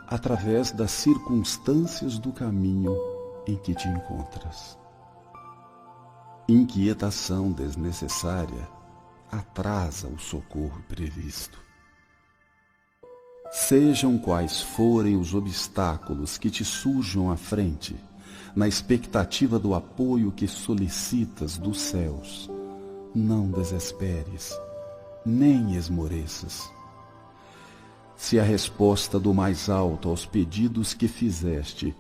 através das circunstâncias do caminho em que te encontras. Inquietação desnecessária atrasa o socorro previsto. Sejam quais forem os obstáculos que te surjam à frente, na expectativa do apoio que solicitas dos céus, não desesperes, nem esmoreças. Se a resposta do mais alto aos pedidos que fizeste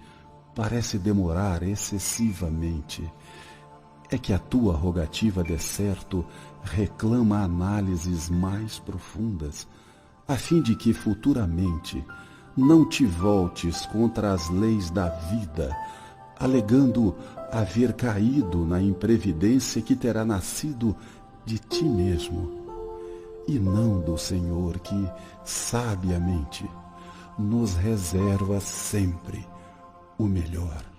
parece demorar excessivamente, é que a tua rogativa de certo reclama análises mais profundas, a fim de que futuramente não te voltes contra as leis da vida, alegando haver caído na imprevidência que terá nascido de ti mesmo, e não do Senhor que, sabiamente, nos reserva sempre o melhor.